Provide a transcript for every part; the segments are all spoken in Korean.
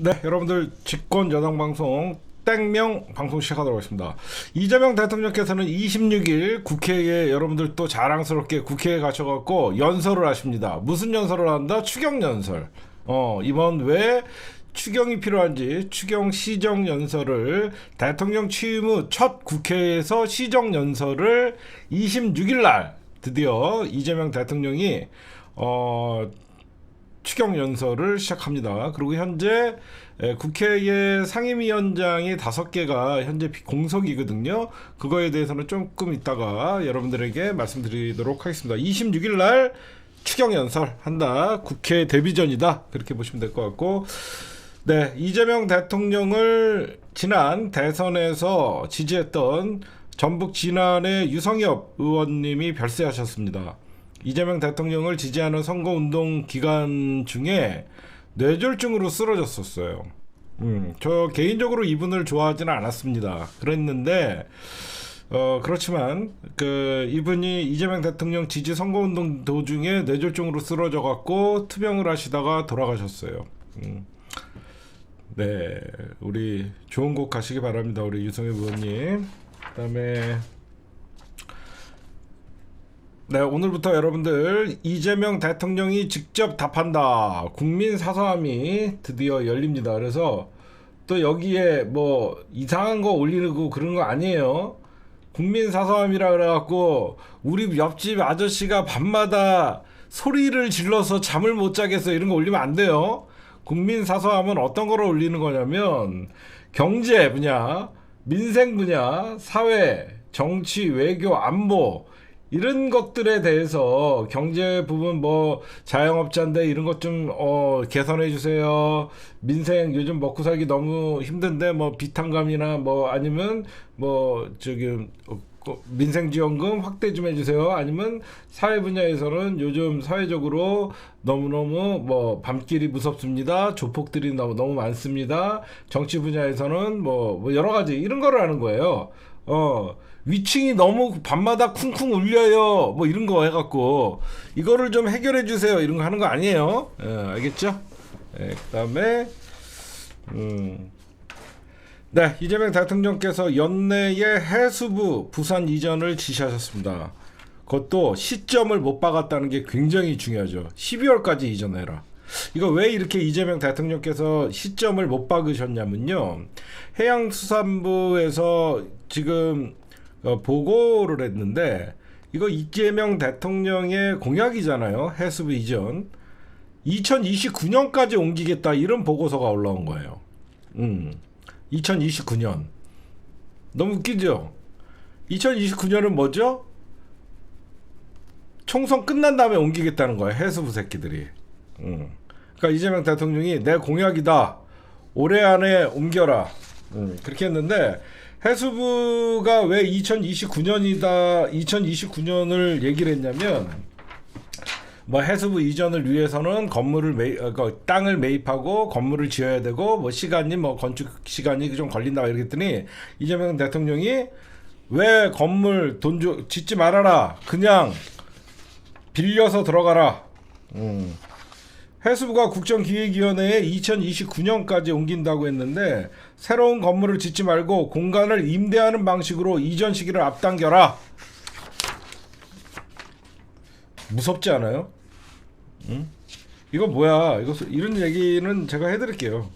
네, 여러분들 집권 여당 방송 땡명 방송 시작하도록 하겠습니다. 이재명 대통령께서는 26일 국회에 여러분들 또 자랑스럽게 국회에 가셔갖고 연설을 하십니다. 무슨 연설을 한다? 추경 연설. 이번 왜 추경이 필요한지 추경 시정 연설을 대통령 취임 후 첫 국회에서 시정 연설을 26일 날 드디어 이재명 대통령이 추경 연설을 시작합니다. 그리고 현재 국회의 상임위원장이 5개가 현재 공석이거든요. 그거에 대해서는 조금 이따가 여러분들에게 말씀드리도록 하겠습니다. 26일 날 추경 연설 한다. 국회 데뷔전이다. 그렇게 보시면 될 것 같고, 네, 이재명 대통령을 지난 대선에서 지지했던 전북 진안의 유성엽 의원님이 별세하셨습니다. 이재명 대통령을 지지하는 선거운동 기간 중에 뇌졸중으로 쓰러졌었어요. 저 개인적으로 이분을 좋아하지는 않았습니다. 그랬는데 그렇지만 이분이 이재명 대통령 지지 선거운동 도중에 뇌졸중으로 쓰러져 갖고 투병을 하시다가 돌아가셨어요. 네, 우리 좋은 곳 가시기 바랍니다. 우리 유성엽 의원님. 그다음에 네, 오늘부터 여러분들 이재명 대통령이 직접 답한다. 국민 사서함이 드디어 열립니다. 그래서 또 여기에 뭐 이상한 거 올리고 그런 거 아니에요. 국민 사서함이라 그래갖고 우리 옆집 아저씨가 밤마다 소리를 질러서 잠을 못 자겠어 이런 거 올리면 안 돼요. 국민 사서함은 어떤 거를 올리는 거냐면 경제 분야, 민생 분야, 사회, 정치, 외교, 안보 이런 것들에 대해서 경제 부분 뭐 자영업자인데 이런 것 좀 개선해 주세요. 민생 요즘 먹고 살기 너무 힘든데 뭐 비탄감이나 뭐 아니면 뭐 민생지원금 확대 좀 해주세요. 아니면 사회 분야에서는 요즘 사회적으로 너무너무 뭐 밤길이 무섭습니다. 조폭들이 너무 많습니다. 정치 분야에서는 뭐 여러 가지 이런 거를 하는 거예요. 위층이 너무 밤마다 쿵쿵 울려요. 뭐 이런 거 해갖고 이거를 좀 해결해 주세요. 이런 거 하는 거 아니에요. 알겠죠? 그다음에 네, 이재명 대통령께서 연내에 해수부 부산 이전을 지시하셨습니다. 그것도 시점을 못 박았다는 게 굉장히 중요하죠. 12월까지 이전해라. 이거 왜 이렇게 이재명 대통령께서 시점을 못 박으셨냐면요. 해양수산부에서 지금 보고를 했는데 이거 이재명 대통령의 공약이잖아요. 해수부 이전 2029년까지 옮기겠다 이런 보고서가 올라온 거예요. 2029년 너무 웃기죠. 2029년은 뭐죠? 총선 끝난 다음에 옮기겠다는 거예요. 해수부 새끼들이. 그러니까 이재명 대통령이 내 공약이다. 올해 안에 옮겨라. 그렇게 했는데 해수부가 왜 2029년이다 2029년을 얘기를 했냐면 뭐 해수부 이전을 위해서는 땅을 매입하고 건물을 지어야 되고 뭐 시간이 뭐 건축 시간이 좀 걸린다 이렇게 했더니 이재명 대통령이 왜 건물 짓지 말아라 그냥 빌려서 들어가라. 해수부가 국정기획위원회에 2029년까지 옮긴다고 했는데 새로운 건물을 짓지 말고 공간을 임대하는 방식으로 이전 시기를 앞당겨라. 무섭지 않아요? 이거 뭐야? 이런 얘기는 제가 해드릴게요.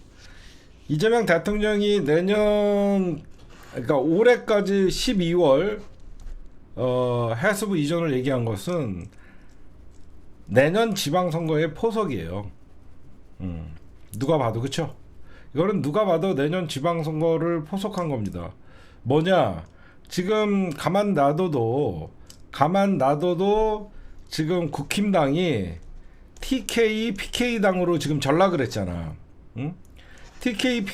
이재명 대통령이 그러니까 올해까지 12월 해수부 이전을 얘기한 것은 내년 지방선거의 포석이에요. 누가 봐도 그쵸? 이거는 누가 봐도 내년 지방선거를 포석한 겁니다. 뭐냐? 지금 가만 놔둬도 지금 국힘당이 TK, PK당으로 지금 전락을 했잖아. TK,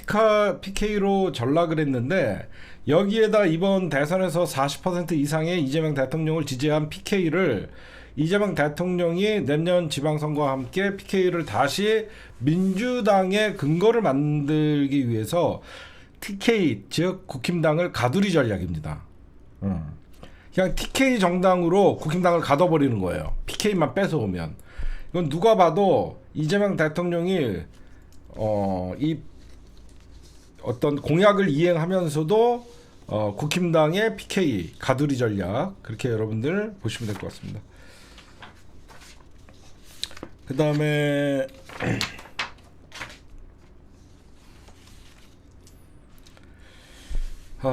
PK로 전락을 했는데 여기에다 이번 대선에서 40% 이상의 이재명 대통령을 지지한 PK를 이재명 대통령이 내년 지방선거와 함께 PK를 다시 민주당의 근거를 만들기 위해서 TK 즉 국힘당을 가두리 전략입니다. 그냥 TK 정당으로 국힘당을 가둬버리는 거예요. PK만 뺏어오면. 이건 누가 봐도 이재명 대통령이 이 어떤 공약을 이행하면서도 국힘당의 PK 가두리 전략 그렇게 여러분들 보시면 될 것 같습니다. 그 다음에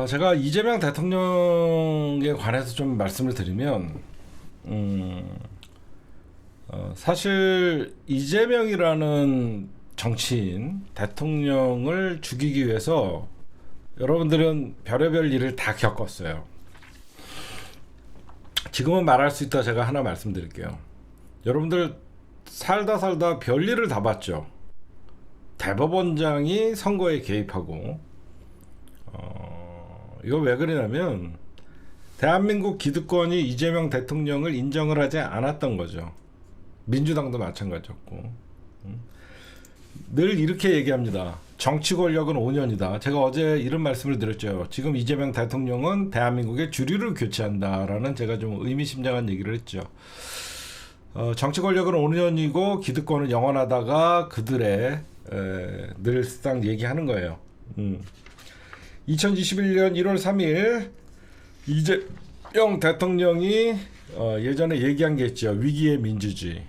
제가 이재명 대통령에 관해서 좀 말씀을 드리면 사실 이재명이라는 정치인 대통령을 죽이기 위해서 여러분들은 별의별 일을 다 겪었어요. 지금은 말할 수 있다 제가 하나 말씀드릴게요. 여러분들 살다 별일을 다 봤죠. 대법원장이 선거에 개입하고 이거 왜 그러냐면 대한민국 기득권이 이재명 대통령을 인정을 하지 않았던 거죠. 민주당도 마찬가지였고 늘 이렇게 얘기합니다. 정치 권력은 5년이다. 제가 어제 이런 말씀을 드렸죠. 지금 이재명 대통령은 대한민국의 주류를 교체한다라는 제가 좀 의미심장한 얘기를 했죠. 정치 권력은 5년이고 기득권은 영원하다가 그들의 늘상 얘기하는 거예요. 2021년 1월 3일 이재명 대통령이 예전에 얘기한 게 있죠. 위기의 민주주의.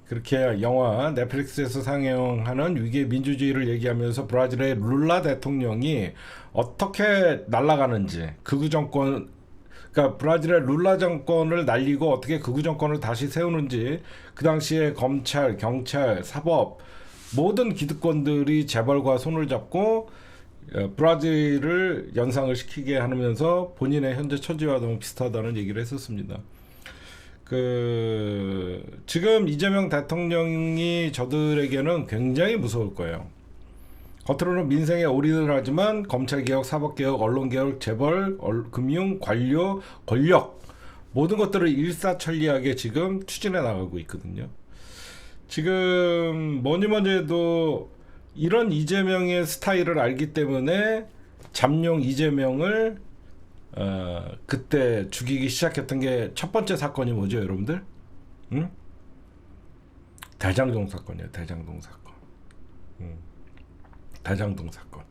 그렇게 영화 넷플릭스에서 상영하는 위기의 민주주의를 얘기하면서 브라질의 룰라 대통령이 어떻게 날아가는지 극우 정권, 그러니까 브라질의 룰라 정권을 날리고 어떻게 극우 정권을 다시 세우는지 그 당시에 검찰, 경찰, 사법 모든 기득권들이 재벌과 손을 잡고 브라질을 연상을 시키게 하면서 본인의 현재 처지와 너무 비슷하다는 얘기를 했었습니다. 지금 이재명 대통령이 저들에게는 굉장히 무서울 거예요. 겉으로는 민생에 올인을 하지만 검찰개혁, 사법개혁, 언론개혁, 재벌, 금융, 관료, 권력 모든 것들을 일사천리하게 지금 추진해 나가고 있거든요. 지금 뭐니 해도 이런 이재명의 스타일을 알기 때문에 잠룡 이재명을 그때 죽이기 시작했던 게 첫 번째 사건이 뭐죠, 여러분들? 응? 대장동 사건이에요. 대장동 사건. 대장동 사건.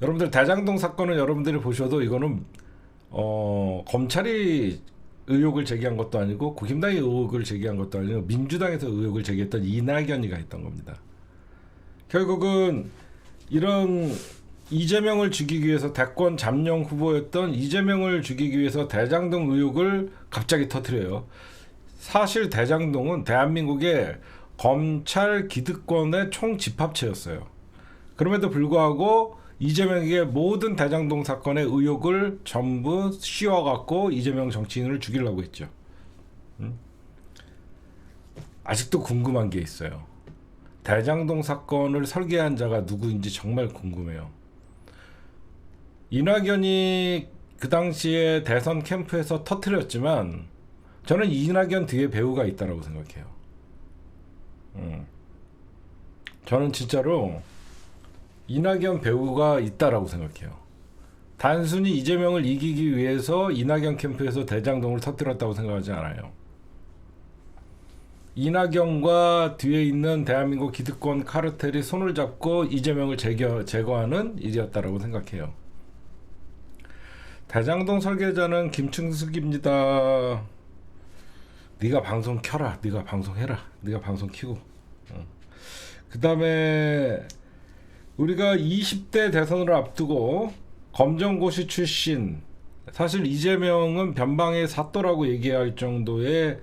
여러분들 대장동 사건은 여러분들이 보셔도 이거는 검찰이 의혹을 제기한 것도 아니고 국힘당이 의혹을 제기한 것도 아니고 민주당에서 의혹을 제기했던 이낙연이가 했던 겁니다. 결국은 이런 이재명을 죽이기 위해서 대권 잠룡 후보였던 이재명을 죽이기 위해서 대장동 의혹을 갑자기 터뜨려요. 사실 대장동은 대한민국의 검찰 기득권의 총집합체였어요. 그럼에도 불구하고 이재명에게 모든 대장동 사건의 의혹을 전부 씌워갖고 이재명 정치인을 죽이려고 했죠. 아직도 궁금한 게 있어요. 대장동 사건을 설계한 자가 누구인지 정말 궁금해요. 이낙연이 그 당시에 대선 캠프에서 터뜨렸지만 저는 이낙연 뒤에 배우가 있다고 생각해요. 저는 진짜로 이낙연 배우가 있다라고 생각해요. 단순히 이재명을 이기기 위해서 이낙연 캠프에서 대장동을 터뜨렸다고 생각하지 않아요. 이낙연과 뒤에 있는 대한민국 기득권 카르텔이 손을 잡고 이재명을 제거하는 일이었다라고 생각해요. 대장동 설계자는 김충숙입니다. 네가 방송 켜라. 네가 방송해라. 네가 방송 켜고. 그 다음에 우리가 20대 대선을 앞두고 검정고시 출신, 사실 이재명은 변방의 사또라고 얘기할 정도의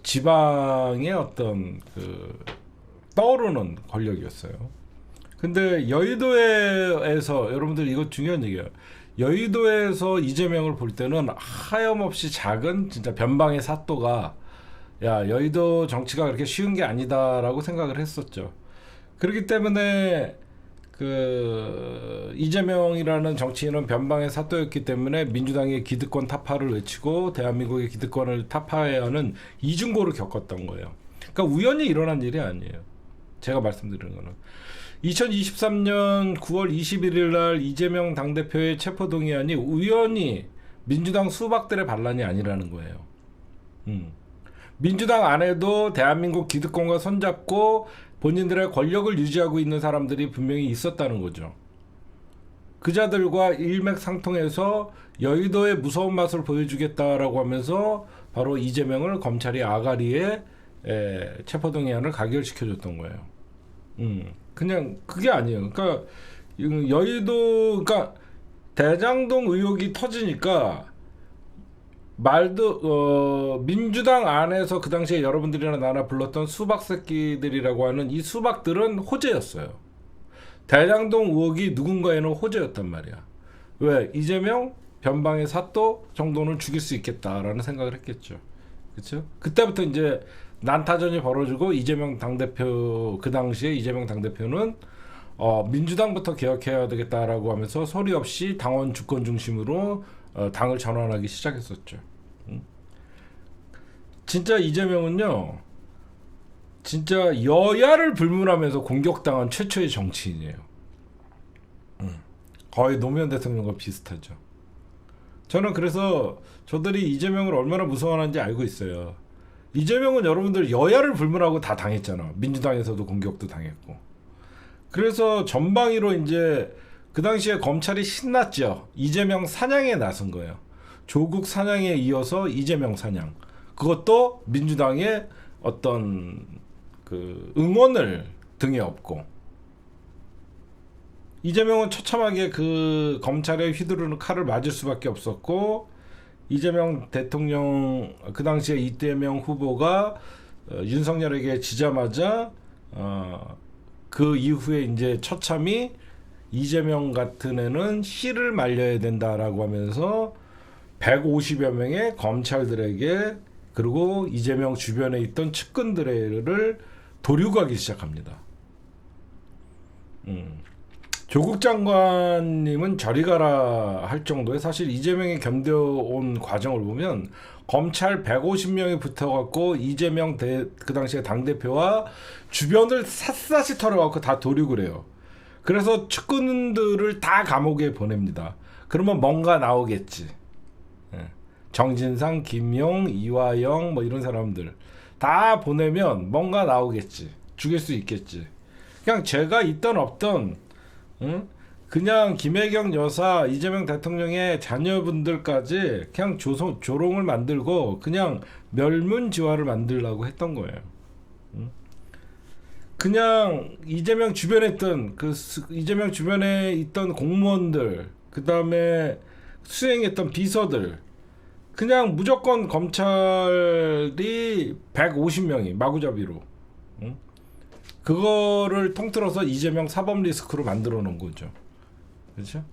지방의 어떤 떠오르는 권력이었어요. 근데 여의도에서 여러분들 이거 중요한 얘기예요. 여의도에서 이재명을 볼 때는 하염없이 작은 진짜 변방의 사또가 야 여의도 정치가 그렇게 쉬운 게 아니다라고 생각을 했었죠. 그렇기 때문에 이재명이라는 정치인은 변방의 사또였기 때문에 민주당의 기득권 타파를 외치고 대한민국의 기득권을 타파해야 하는 이중고를 겪었던 거예요. 그러니까 우연히 일어난 일이 아니에요. 제가 말씀드리는 거는 2023년 9월 21일 날 이재명 당대표의 체포동의안이 우연히 민주당 수박들의 반란이 아니라는 거예요. 민주당 안에도 대한민국 기득권과 손잡고 본인들의 권력을 유지하고 있는 사람들이 분명히 있었다는 거죠. 그자들과 일맥상통해서 여의도의 무서운 맛을 보여주겠다라고 하면서 바로 이재명을 검찰이 아가리에 체포동의안을 가결시켜줬던 거예요. 그냥 그게 아니에요. 그러니까 여의도, 그러니까 대장동 의혹이 터지니까 민주당 안에서 그 당시에 여러분들이나 나나 불렀던 수박 새끼들이라고 하는 이 수박들은 호재였어요. 대장동 의혹이 누군가에는 호재였단 말이야. 왜? 이재명 변방의 사또 정도는 죽일 수 있겠다라는 생각을 했겠죠. 그렇죠? 그때부터 이제 난타전이 벌어지고 이재명 당대표, 그 당시에 이재명 당대표는 민주당부터 개혁해야 되겠다라고 하면서 소리 없이 당원 주권 중심으로 당을 전환하기 시작했었죠. 진짜 이재명은요, 진짜 여야를 불문하면서 공격당한 최초의 정치인이에요. 거의 노무현 대통령과 비슷하죠. 저는 그래서 저들이 이재명을 얼마나 무서워하는지 알고 있어요. 이재명은 여러분들 여야를 불문하고 다 당했잖아. 민주당에서도 공격도 당했고. 그래서 전방위로 이제 그 당시에 검찰이 신났죠. 이재명 사냥에 나선 거예요. 조국 사냥에 이어서 이재명 사냥. 그것도 민주당의 어떤 그 응원을 등에 업고, 이재명은 처참하게 그 검찰에 휘두르는 칼을 맞을 수밖에 없었고, 이재명 대통령, 그 당시에 이재명 후보가 윤석열에게 지자마자 그 이후에 이제 처참히 이재명 같은 애는 씨를 말려야 된다라고 하면서 150여 명의 검찰들에게, 그리고 이재명 주변에 있던 측근들을 도륙하기 시작합니다. 조국 장관님은 저리 가라 할 정도의, 사실 이재명이 견뎌온 과정을 보면 검찰 150명이 붙어갖고 이재명 그 당시에 당대표와 주변을 샅샅이 털어갖고 다 도륙을 해요. 그래서 측근들을 다 감옥에 보냅니다. 그러면 뭔가 나오겠지. 정진상, 김용, 이화영 뭐 이런 사람들 다 보내면 뭔가 나오겠지. 죽일 수 있겠지. 그냥 죄가 있던 없던, 그냥 김혜경 여사, 이재명 대통령의 자녀분들까지 그냥 조롱을 만들고 그냥 멸문지화를 만들려고 했던 거예요. 그냥 이재명 주변에 있던 이재명 주변에 있던 공무원들, 그 다음에 수행했던 비서들, 그냥 무조건 검찰이 150명이 마구잡이로 그거를 통틀어서 이재명 사법 리스크로 만들어 놓은 거죠. 그렇죠?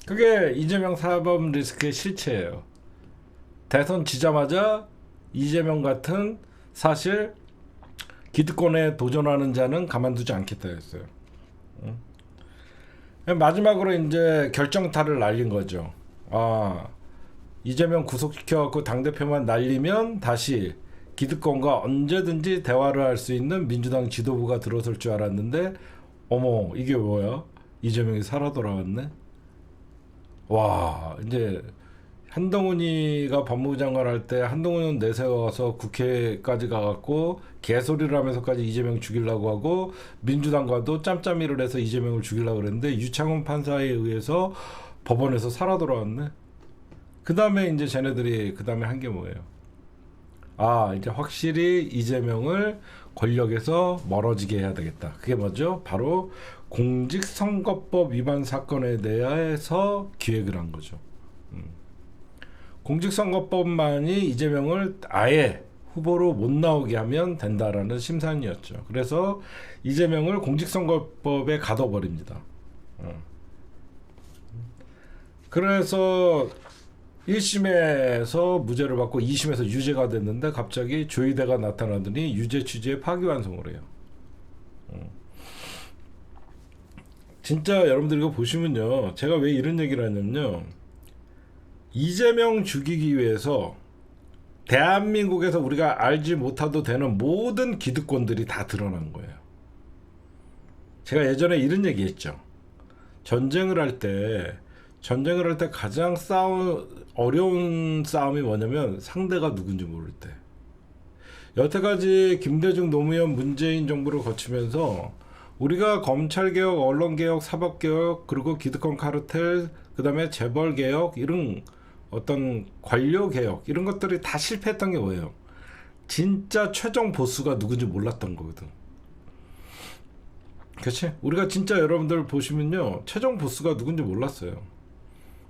그게 이재명 사법 리스크의 실체예요. 대선 지자마자 이재명 같은, 사실 기득권에 도전하는 자는 가만두지 않겠다 했어요. 마지막으로 이제 결정타를 날린 거죠. 이재명 구속시켜갖고 당대표만 날리면 다시 기득권과 언제든지 대화를 할 수 있는 민주당 지도부가 들어설 줄 알았는데, 어머, 이게 뭐야? 이재명이 살아 돌아왔네? 와, 이제 한동훈이가 법무부 장관 할 때 한동훈은 내세워서 국회까지 가갖고 개소리를 하면서까지 이재명 죽이려고 하고, 민주당과도 짬짬이를 해서 이재명을 죽이려고 그랬는데 유창훈 판사에 의해서 법원에서 살아 돌아왔네? 그 다음에 이제 쟤네들이 그 다음에 한 게 뭐예요? 이제 확실히 이재명을 권력에서 멀어지게 해야 되겠다. 그게 뭐죠? 바로 공직선거법 위반 사건에 대해서 기획을 한 거죠. 공직선거법만이 이재명을 아예 후보로 못 나오게 하면 된다라는 심산이었죠. 그래서 이재명을 공직선거법에 가둬버립니다. 그래서 1심에서 무죄를 받고 2심에서 유죄가 됐는데 갑자기 조희대가 나타나더니 유죄 취지에 파기환송을 해요. 진짜 여러분들 이거 보시면요, 제가 왜 이런 얘기를 하냐면요, 이재명 죽이기 위해서 대한민국에서 우리가 알지 못해도 되는 모든 기득권들이 다 드러난 거예요. 제가 예전에 이런 얘기 했죠. 전쟁을 할 때 가장 어려운 싸움이 뭐냐면 상대가 누군지 모를 때. 여태까지 김대중, 노무현, 문재인 정부를 거치면서 우리가 검찰개혁, 언론개혁, 사법개혁, 그리고 기득권 카르텔, 그 다음에 재벌개혁, 이런 어떤 관료개혁, 이런 것들이 다 실패했던 게 뭐예요? 진짜 최종 보스가 누군지 몰랐던 거거든. 그치? 우리가 진짜 여러분들 보시면요, 최종 보스가 누군지 몰랐어요.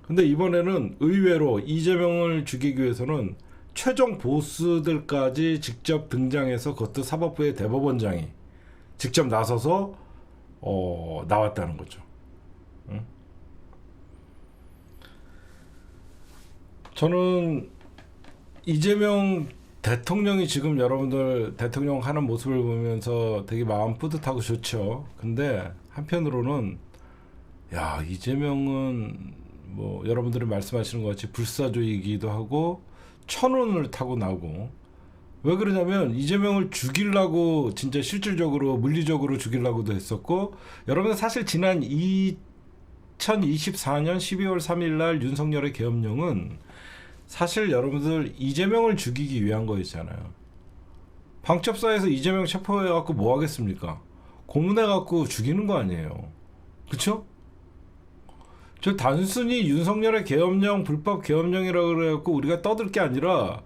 근데 이번에는 의외로 이재명을 죽이기 위해서는 최종 보스들까지 직접 등장해서, 그것도 사법부의 대법원장이 직접 나서서 나왔다는 거죠. 응? 저는 이재명 대통령이 지금 여러분들 대통령 하는 모습을 보면서 되게 마음 뿌듯하고 좋죠. 근데 한편으로는 야, 이재명은 뭐 여러분들이 말씀하시는 것 같이 불사조이기도 하고 천운을 타고 나오고, 왜 그러냐면 이재명을 죽이려고 진짜 실질적으로 물리적으로 죽이려고도 했었고, 여러분 사실 지난 2024년 12월 3일 날 윤석열의 계엄령은 사실 여러분들 이재명을 죽이기 위한 거였잖아요. 방첩사에서 이재명 체포해갖고 뭐 하겠습니까? 고문해갖고 죽이는 거 아니에요. 그쵸? 저 단순히 윤석열의 계엄령, 불법 계엄령이라고 그래갖고 우리가 떠들 게 아니라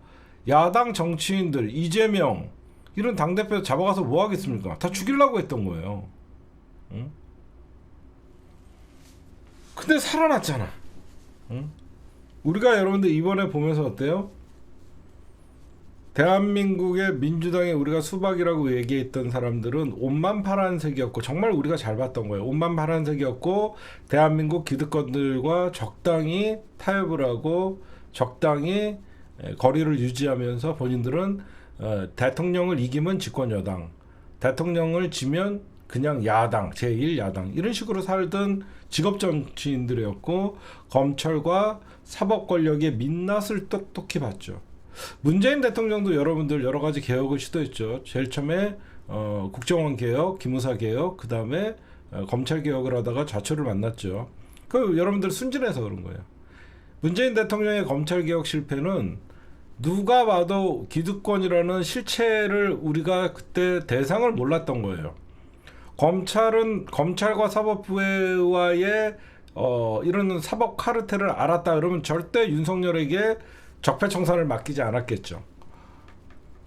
야당 정치인들, 이재명 이런 당대표 잡아가서 뭐 하겠습니까? 다 죽이려고 했던 거예요. 응? 근데 살아났잖아. 응? 우리가 여러분들 이번에 보면서 어때요? 대한민국의 민주당에 우리가 수박이라고 얘기했던 사람들은 옷만 파란색이었고, 정말 우리가 잘 봤던 거예요. 옷만 파란색이었고, 대한민국 기득권들과 적당히 타협을 하고 적당히 거리를 유지하면서 본인들은 대통령을 이기면 집권 여당, 대통령을 지면 그냥 야당, 제1야당 이런 식으로 살던 직업 정치인들이었고, 검찰과 사법 권력의 민낯을 똑똑히 봤죠. 문재인 대통령도 여러분들 여러 가지 개혁을 시도했죠. 제일 처음에 국정원 개혁, 기무사 개혁, 그 다음에 검찰 개혁을 하다가 좌초를 만났죠. 그 여러분들 순진해서 그런 거예요. 문재인 대통령의 검찰 개혁 실패는 누가 봐도 기득권이라는 실체를 우리가 그때 대상을 몰랐던 거예요. 검찰은 검찰과 사법부와의 이런 사법 카르텔을 알았다 그러면 절대 윤석열에게 적폐청산을 맡기지 않았겠죠.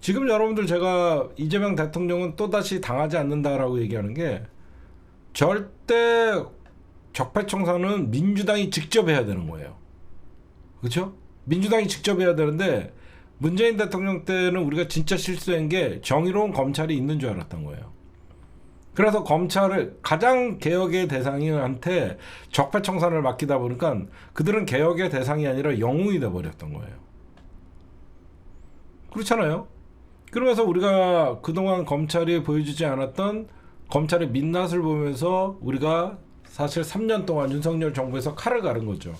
지금 여러분들 제가 이재명 대통령은 또다시 당하지 않는다라고 얘기하는 게, 절대 적폐청산은 민주당이 직접 해야 되는 거예요. 그렇죠? 민주당이 직접 해야 되는데, 문재인 대통령 때는 우리가 진짜 실수한 게 정의로운 검찰이 있는 줄 알았던 거예요. 그래서 검찰을 가장 개혁의 대상한테 적폐청산을 맡기다 보니까 그들은 개혁의 대상이 아니라 영웅이 돼버렸던 거예요. 그렇잖아요. 그러면서 우리가 그동안 검찰이 보여주지 않았던 검찰의 민낯을 보면서 우리가 사실 3년 동안 윤석열 정부에서 칼을 가른 거죠.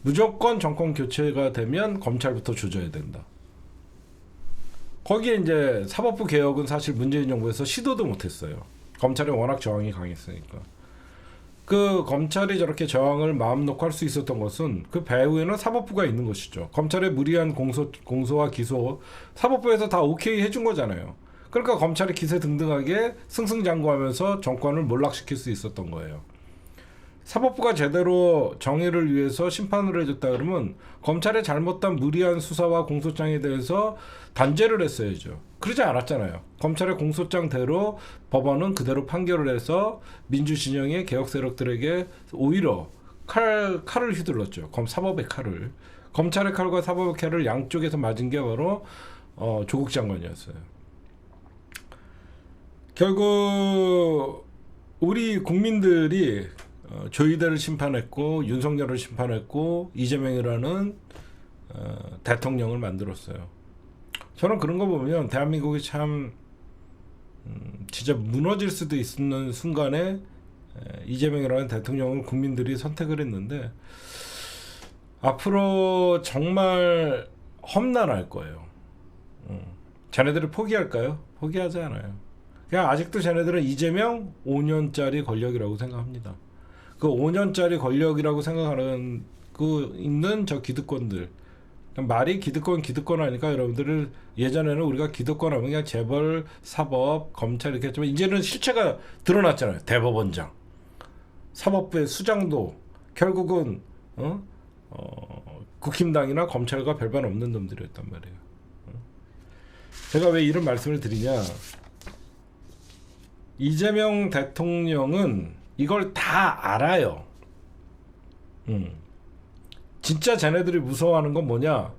무조건 정권 교체가 되면 검찰부터 조져야 된다. 거기에 이제 사법부 개혁은 사실 문재인 정부에서 시도도 못했어요. 검찰이 워낙 저항이 강했으니까. 그 검찰이 저렇게 저항을 마음 놓고 할 수 있었던 것은 그 배후에는 사법부가 있는 것이죠. 검찰의 무리한 공소와 기소 사법부에서 다 오케이 해준 거잖아요. 그러니까 검찰이 기세등등하게 승승장구하면서 정권을 몰락시킬 수 있었던 거예요. 사법부가 제대로 정의를 위해서 심판을 해줬다 그러면 검찰의 잘못된 무리한 수사와 공소장에 대해서 단죄를 했어야죠. 그러지 않았잖아요. 검찰의 공소장대로 법원은 그대로 판결을 해서 민주진영의 개혁 세력들에게 오히려 칼을 휘둘렀죠. 사법의 칼을. 검찰의 칼과 사법의 칼을 양쪽에서 맞은 게 바로 조국 장관이었어요. 결국 우리 국민들이 조희대를 심판했고, 윤석열을 심판했고, 이재명이라는 대통령을 만들었어요. 저는 그런 거 보면 대한민국이 참 진짜 무너질 수도 있는 순간에 이재명이라는 대통령을 국민들이 선택을 했는데, 앞으로 정말 험난할 거예요. 쟤네들이 포기할까요? 포기하지 않아요. 그냥 아직도 쟤네들은 이재명 5년짜리 권력이라고 생각합니다. 그 5년짜리 권력이라고 생각하는 그 있는 저 기득권들, 말이 기득권 하니까 여러분들을 예전에는 우리가 기득권 하면 그냥 재벌, 사법, 검찰 이렇게 했지만 이제는 실체가 드러났잖아요. 대법원장, 사법부의 수장도 결국은 국힘당이나 검찰과 별반 없는 놈들이었단 말이에요. 제가 왜 이런 말씀을 드리냐? 이재명 대통령은 이걸 다 알아요. 진짜 쟤네들이 무서워하는 건 뭐냐?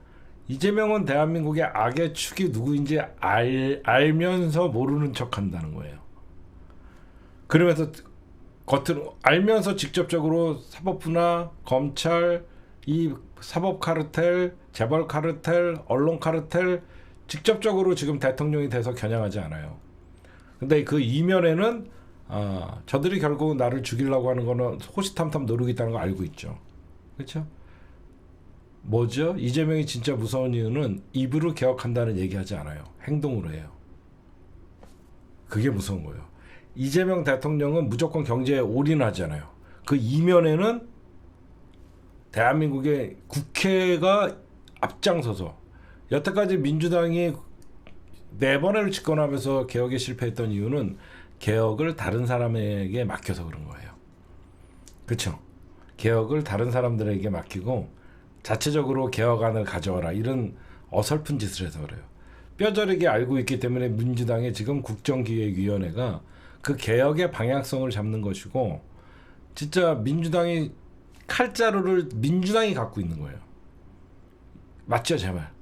이재명은 대한민국의 악의 축이 누구인지 알면서 모르는 척 한다는 거예요. 그러면서 겉으로 알면서 직접적으로 사법부나 검찰, 이 사법 카르텔, 재벌 카르텔, 언론 카르텔 직접적으로 지금 대통령이 돼서 겨냥하지 않아요. 근데 그 이면에는 저들이 결국 나를 죽이려고 하는 거는 호시탐탐 노리고 있다는 거 알고 있죠. 그렇죠? 뭐죠? 이재명이 진짜 무서운 이유는 입으로 개혁한다는 얘기하지 않아요. 행동으로 해요. 그게 무서운 거예요. 이재명 대통령은 무조건 경제에 올인하잖아요. 그 이면에는 대한민국의 국회가 앞장서서 여태까지 민주당이 4번을 집권하면서 개혁에 실패했던 이유는 개혁을 다른 사람에게 맡겨서 그런 거예요. 그렇죠? 개혁을 다른 사람들에게 맡기고 자체적으로 개혁안을 가져와라 이런 어설픈 짓을 해서 그래요. 뼈저리게 알고 있기 때문에 민주당의 지금 국정기획위원회가 그 개혁의 방향성을 잡는 것이고 진짜 민주당이 칼자루를 민주당이 갖고 있는 거예요. 맞죠, 제발.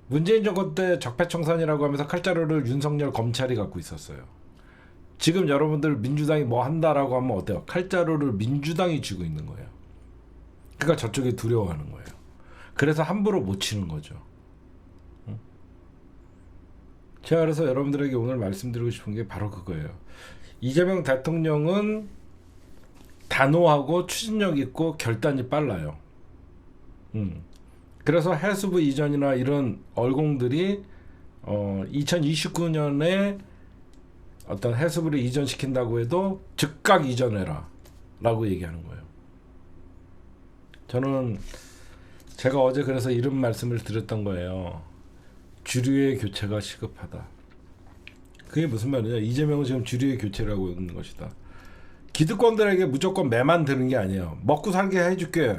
문재인 정권 때 적폐청산이라고 하면서 칼자루를 윤석열 검찰이 갖고 있었어요. 지금 여러분들 민주당이 뭐 한다라고 하면 어때요? 칼자루를 민주당이 쥐고 있는 거예요. 그러니까 저쪽이 두려워하는 거예요. 그래서 함부로 못 치는 거죠. 제가 그래서 여러분들에게 오늘 말씀드리고 싶은 게 바로 그거예요. 이재명 대통령은 단호하고 추진력 있고 결단이 빨라요. 그래서 해수부 이전이나 이런 얼공들이 2029년에 어떤 해수부를 이전시킨다고 해도 즉각 이전해라 라고 얘기하는 거예요. 저는 제가 어제 그래서 이런 말씀을 드렸던 거예요. 주류의 교체가 시급하다. 그게 무슨 말이냐? 이재명은 지금 주류의 교체를 하고 있는 것이다. 기득권들에게 무조건 매만 드는 게 아니에요. 먹고 살게 해줄게.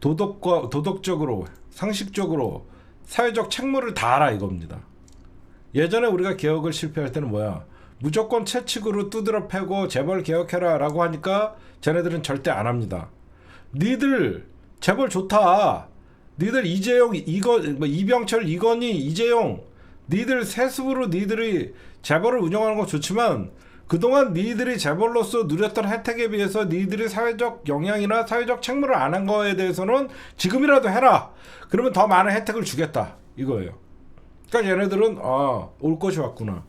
도덕적으로, 상식적으로, 사회적 책무를 다하라 이겁니다. 예전에 우리가 개혁을 실패할 때는 뭐야? 무조건 채찍으로 두드려 패고 재벌 개혁해라 라고 하니까 쟤네들은 절대 안 합니다. 니들 재벌 좋다. 니들 이재용, 이병철, 이건희, 이재용 니들 세습으로 니들이 재벌을 운영하는 건 좋지만 그동안 니들이 재벌로서 누렸던 혜택에 비해서 니들이 사회적 영향이나 사회적 책무를 안 한 거에 대해서는 지금이라도 해라. 그러면 더 많은 혜택을 주겠다. 이거예요. 그러니까 얘네들은 올 것이 왔구나.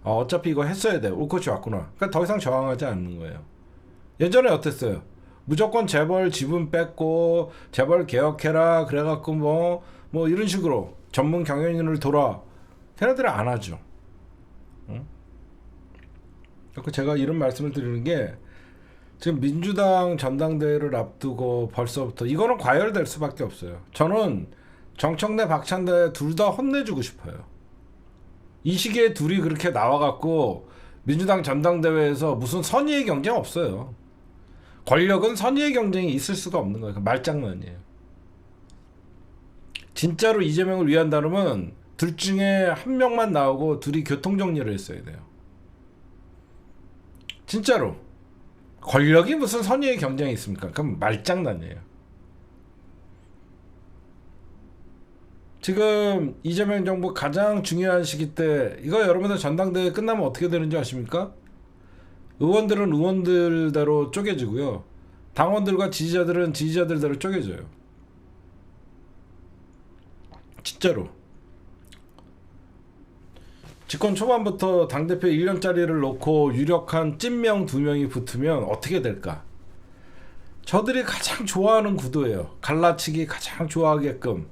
어차피 이거 했어야 돼. 올 것이 왔구나. 그러니까 더 이상 저항하지 않는 거예요. 예전에 어땠어요? 무조건 재벌 지분 뺏고 재벌 개혁해라 그래갖고 뭐 이런 식으로 전문 경영인을 돌아. 걔네들은 안 하죠. 그래서 제가 이런 말씀을 드리는 게 지금 민주당 전당대회를 앞두고 벌써부터 이거는 과열될 수밖에 없어요. 저는 정청래 박찬대 둘 다 혼내주고 싶어요. 이 시기에 둘이 그렇게 나와갖고 민주당 전당대회에서 무슨 선의의 경쟁 없어요. 권력은 선의의 경쟁이 있을 수가 없는 거예요. 말장난이에요. 진짜로 이재명을 위한다면 둘 중에 한 명만 나오고 둘이 교통정리를 했어야 돼요. 진짜로. 권력이 무슨 선의의 경쟁이 있습니까? 그럼 말장난이에요. 지금 이재명 정부 가장 중요한 시기 때 이거 여러분들 전당대회 끝나면 어떻게 되는지 아십니까? 의원들은 의원들대로 쪼개지고요. 당원들과 지지자들은 지지자들대로 쪼개져요. 진짜로. 집권 초반부터 당대표 1년짜리를 놓고 유력한 찐명 2명이 붙으면 어떻게 될까? 저들이 가장 좋아하는 구도예요. 갈라치기 가장 좋아하게끔.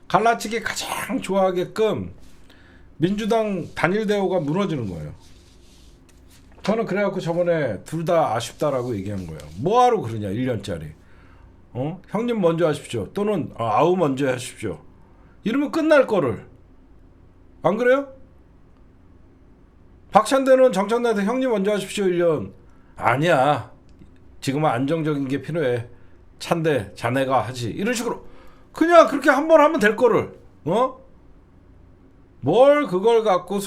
갈라치기 가장 좋아하게끔 민주당 단일 대우가 무너지는 거예요. 저는 그래갖고 저번에 둘 다 아쉽다라고 얘기한 거예요. 뭐하러 그러냐 1년짜리. 형님 먼저 하십시오. 또는 아우 먼저 하십시오. 이러면 끝날 거를. 안 그래요? 박찬대는 정청래한테 형님 먼저 하십시오 1년. 아니야. 지금은 안정적인 게 필요해. 찬대 자네가 하지. 이런 식으로 그냥 그렇게 한 번 하면 될 거를. 뭘 그걸 갖고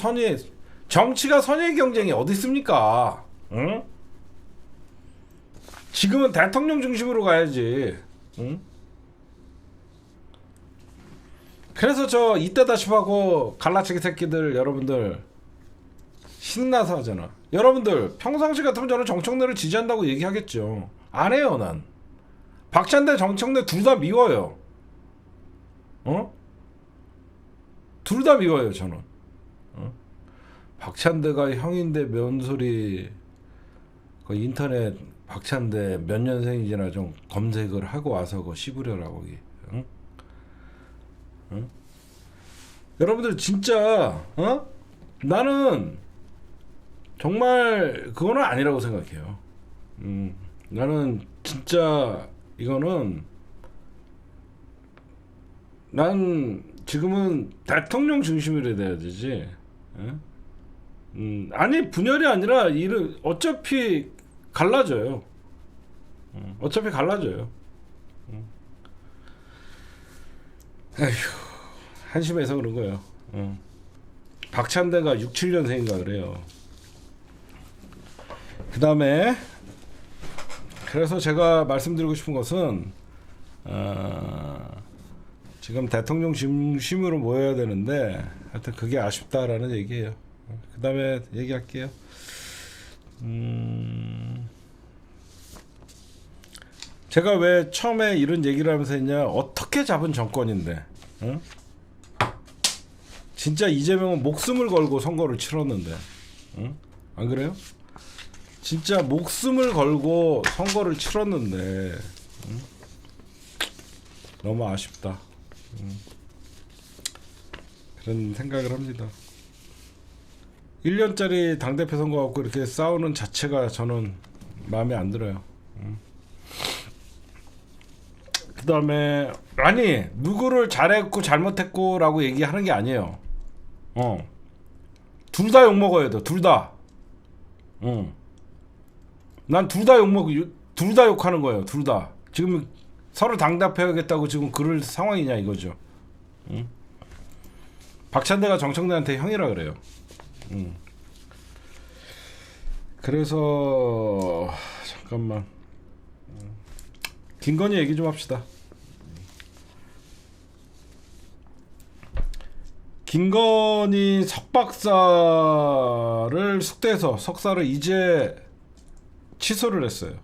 정치가 선의 경쟁이 어디 있습니까? 응? 지금은 대통령 중심으로 가야지. 응? 그래서 저 이때다시하고 갈라치기 새끼들 여러분들 신나서 하잖아. 여러분들 평상시 같으면 저는 정청래를 지지한다고 얘기하겠죠. 안 해요 난. 박찬대 정청래 둘 다 미워요. 둘 다 미워요 저는. 박찬대가 형인데 면소리 그 인터넷 박찬대 몇 년생인지나 좀 검색을 하고 와서 그 씹으려라 거기. 응? 응? 여러분들 진짜 나는 정말 그거는 아니라고 생각해요. 나는 진짜 이거는 난 지금은 대통령 중심으로 돼야 되지. 아니 분열이 아니라 이를 어차피 갈라져요. 어차피 갈라져요. 에휴, 한심해서 그런 거예요. 박찬대가 6, 7년생인가 그래요. 그 다음에 그래서 제가 말씀드리고 싶은 것은 지금 대통령 중심으로 모여야 되는데 하여튼 그게 아쉽다라는 얘기예요. 그 다음에 얘기할게요. 제가 왜 처음에 이런 얘기를 하면서 했냐. 어떻게 잡은 정권인데 진짜 이재명은 목숨을 걸고 선거를 치렀는데 안 그래요? 진짜 목숨을 걸고 선거를 치렀는데 너무 아쉽다. 그런 생각을 합니다. 1년짜리 당대표 선거 갖고 이렇게 싸우는 자체가 저는 마음에 안 들어요. 그 다음에 아니 누구를 잘했고 잘못했고 라고 얘기하는 게 아니에요. 둘 다 욕먹어야 돼. 둘 다. 난 둘 다 둘 다 욕하는 거예요. 둘 다. 지금 서로 당답해야겠다고 지금 그럴 상황이냐 이거죠. 박찬대가 정청래한테 형이라 그래요. 그래서 잠깐만 김건희 얘기 좀 합시다. 김건희 석박사를 숙대에서 석사를 이제 취소를 했어요.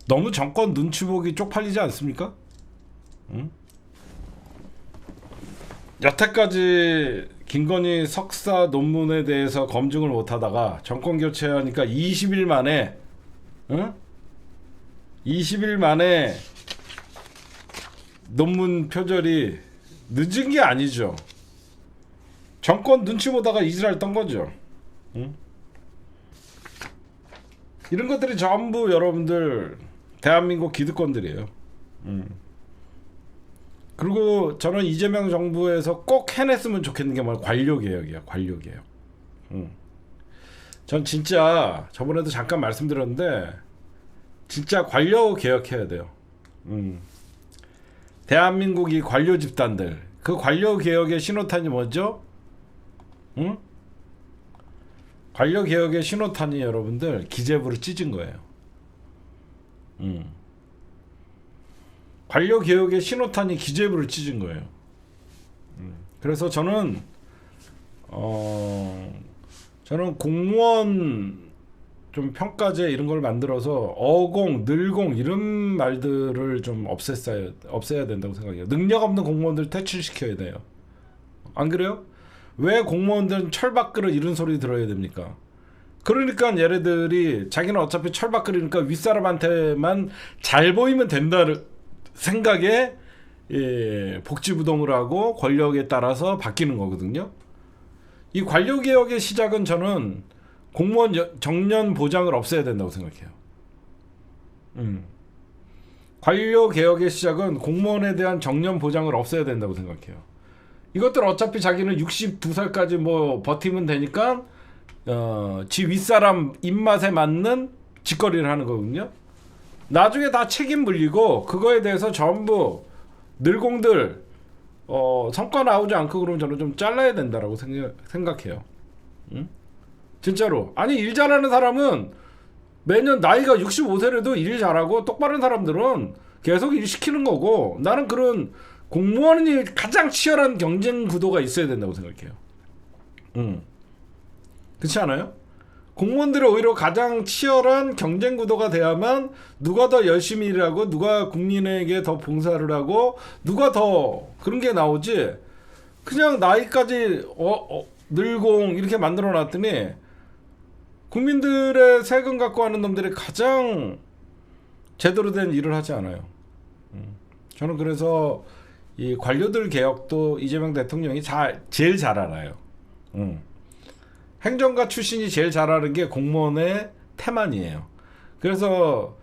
너무 정권 눈치 보기 쪽팔리지 않습니까? 여태까지 김건희 석사 논문에 대해서 검증을 못하다가 정권 교체하니까 20일 만에 20일 만에 논문 표절이 늦은 게 아니죠. 정권 눈치 보다가 이지랄 떤 거죠. 이런 것들이 전부 여러분들 대한민국 기득권들이에요. 그리고 저는 이재명 정부에서 꼭 해냈으면 좋겠는 게 뭐야? 관료개혁이야. 관료개혁. 전 진짜 저번에도 잠깐 말씀드렸는데 진짜 관료개혁해야 돼요. 대한민국이 관료 집단들 그 관료개혁의 신호탄이 뭐죠? 관료개혁의 신호탄이 여러분들 기재부를 찢은 거예요. 관료개혁의 신호탄이 기재부를 찢은 거예요. 그래서 저는 공무원 좀 평가제 이런 걸 만들어서 어공, 늘공 이런 말들을 좀 없애야 된다고 생각해요. 능력 없는 공무원들 퇴출시켜야 돼요. 안 그래요? 왜 공무원들은 철밥그릇 이런 소리 들어야 됩니까? 그러니까 얘네들이 자기는 어차피 철밥그릇이니까 윗사람한테만 잘 보이면 된다는 생각에 복지부동을 하고 권력에 따라서 바뀌는 거거든요. 이 관료개혁의 시작은 저는 공무원 정년 보장을 없애야 된다고 생각해요. 관료 개혁의 시작은 공무원에 대한 정년 보장을 없애야 된다고 생각해요. 이것들 어차피 자기는 62살까지 뭐 버티면 되니까 지 윗사람 입맛에 맞는 짓거리를 하는 거거든요. 나중에 다 책임 물리고 그거에 대해서 전부 늘공들 성과 나오지 않고 그러면 저는 좀 잘라야 된다라고 생각해요. 응? 진짜로. 아니 일 잘하는 사람은 매년 나이가 65세라도 일 잘하고 똑바른 사람들은 계속 일 시키는 거고, 나는 그런 공무원이 가장 치열한 경쟁 구도가 있어야 된다고 생각해요. 그렇지 않아요? 공무원들이 오히려 가장 치열한 경쟁 구도가 돼야만 누가 더 열심히 일하고 누가 국민에게 더 봉사를 하고 누가 더 그런 게 나오지. 그냥 나이까지 늘공 이렇게 만들어 놨더니 국민들의 세금 갖고 하는 놈들이 가장 제대로 된 일을 하지 않아요. 저는 그래서 이 관료들 개혁도 이재명 대통령이 제일 잘 알아요. 행정가 출신이 제일 잘하는 게 공무원의 태만이에요. 그래서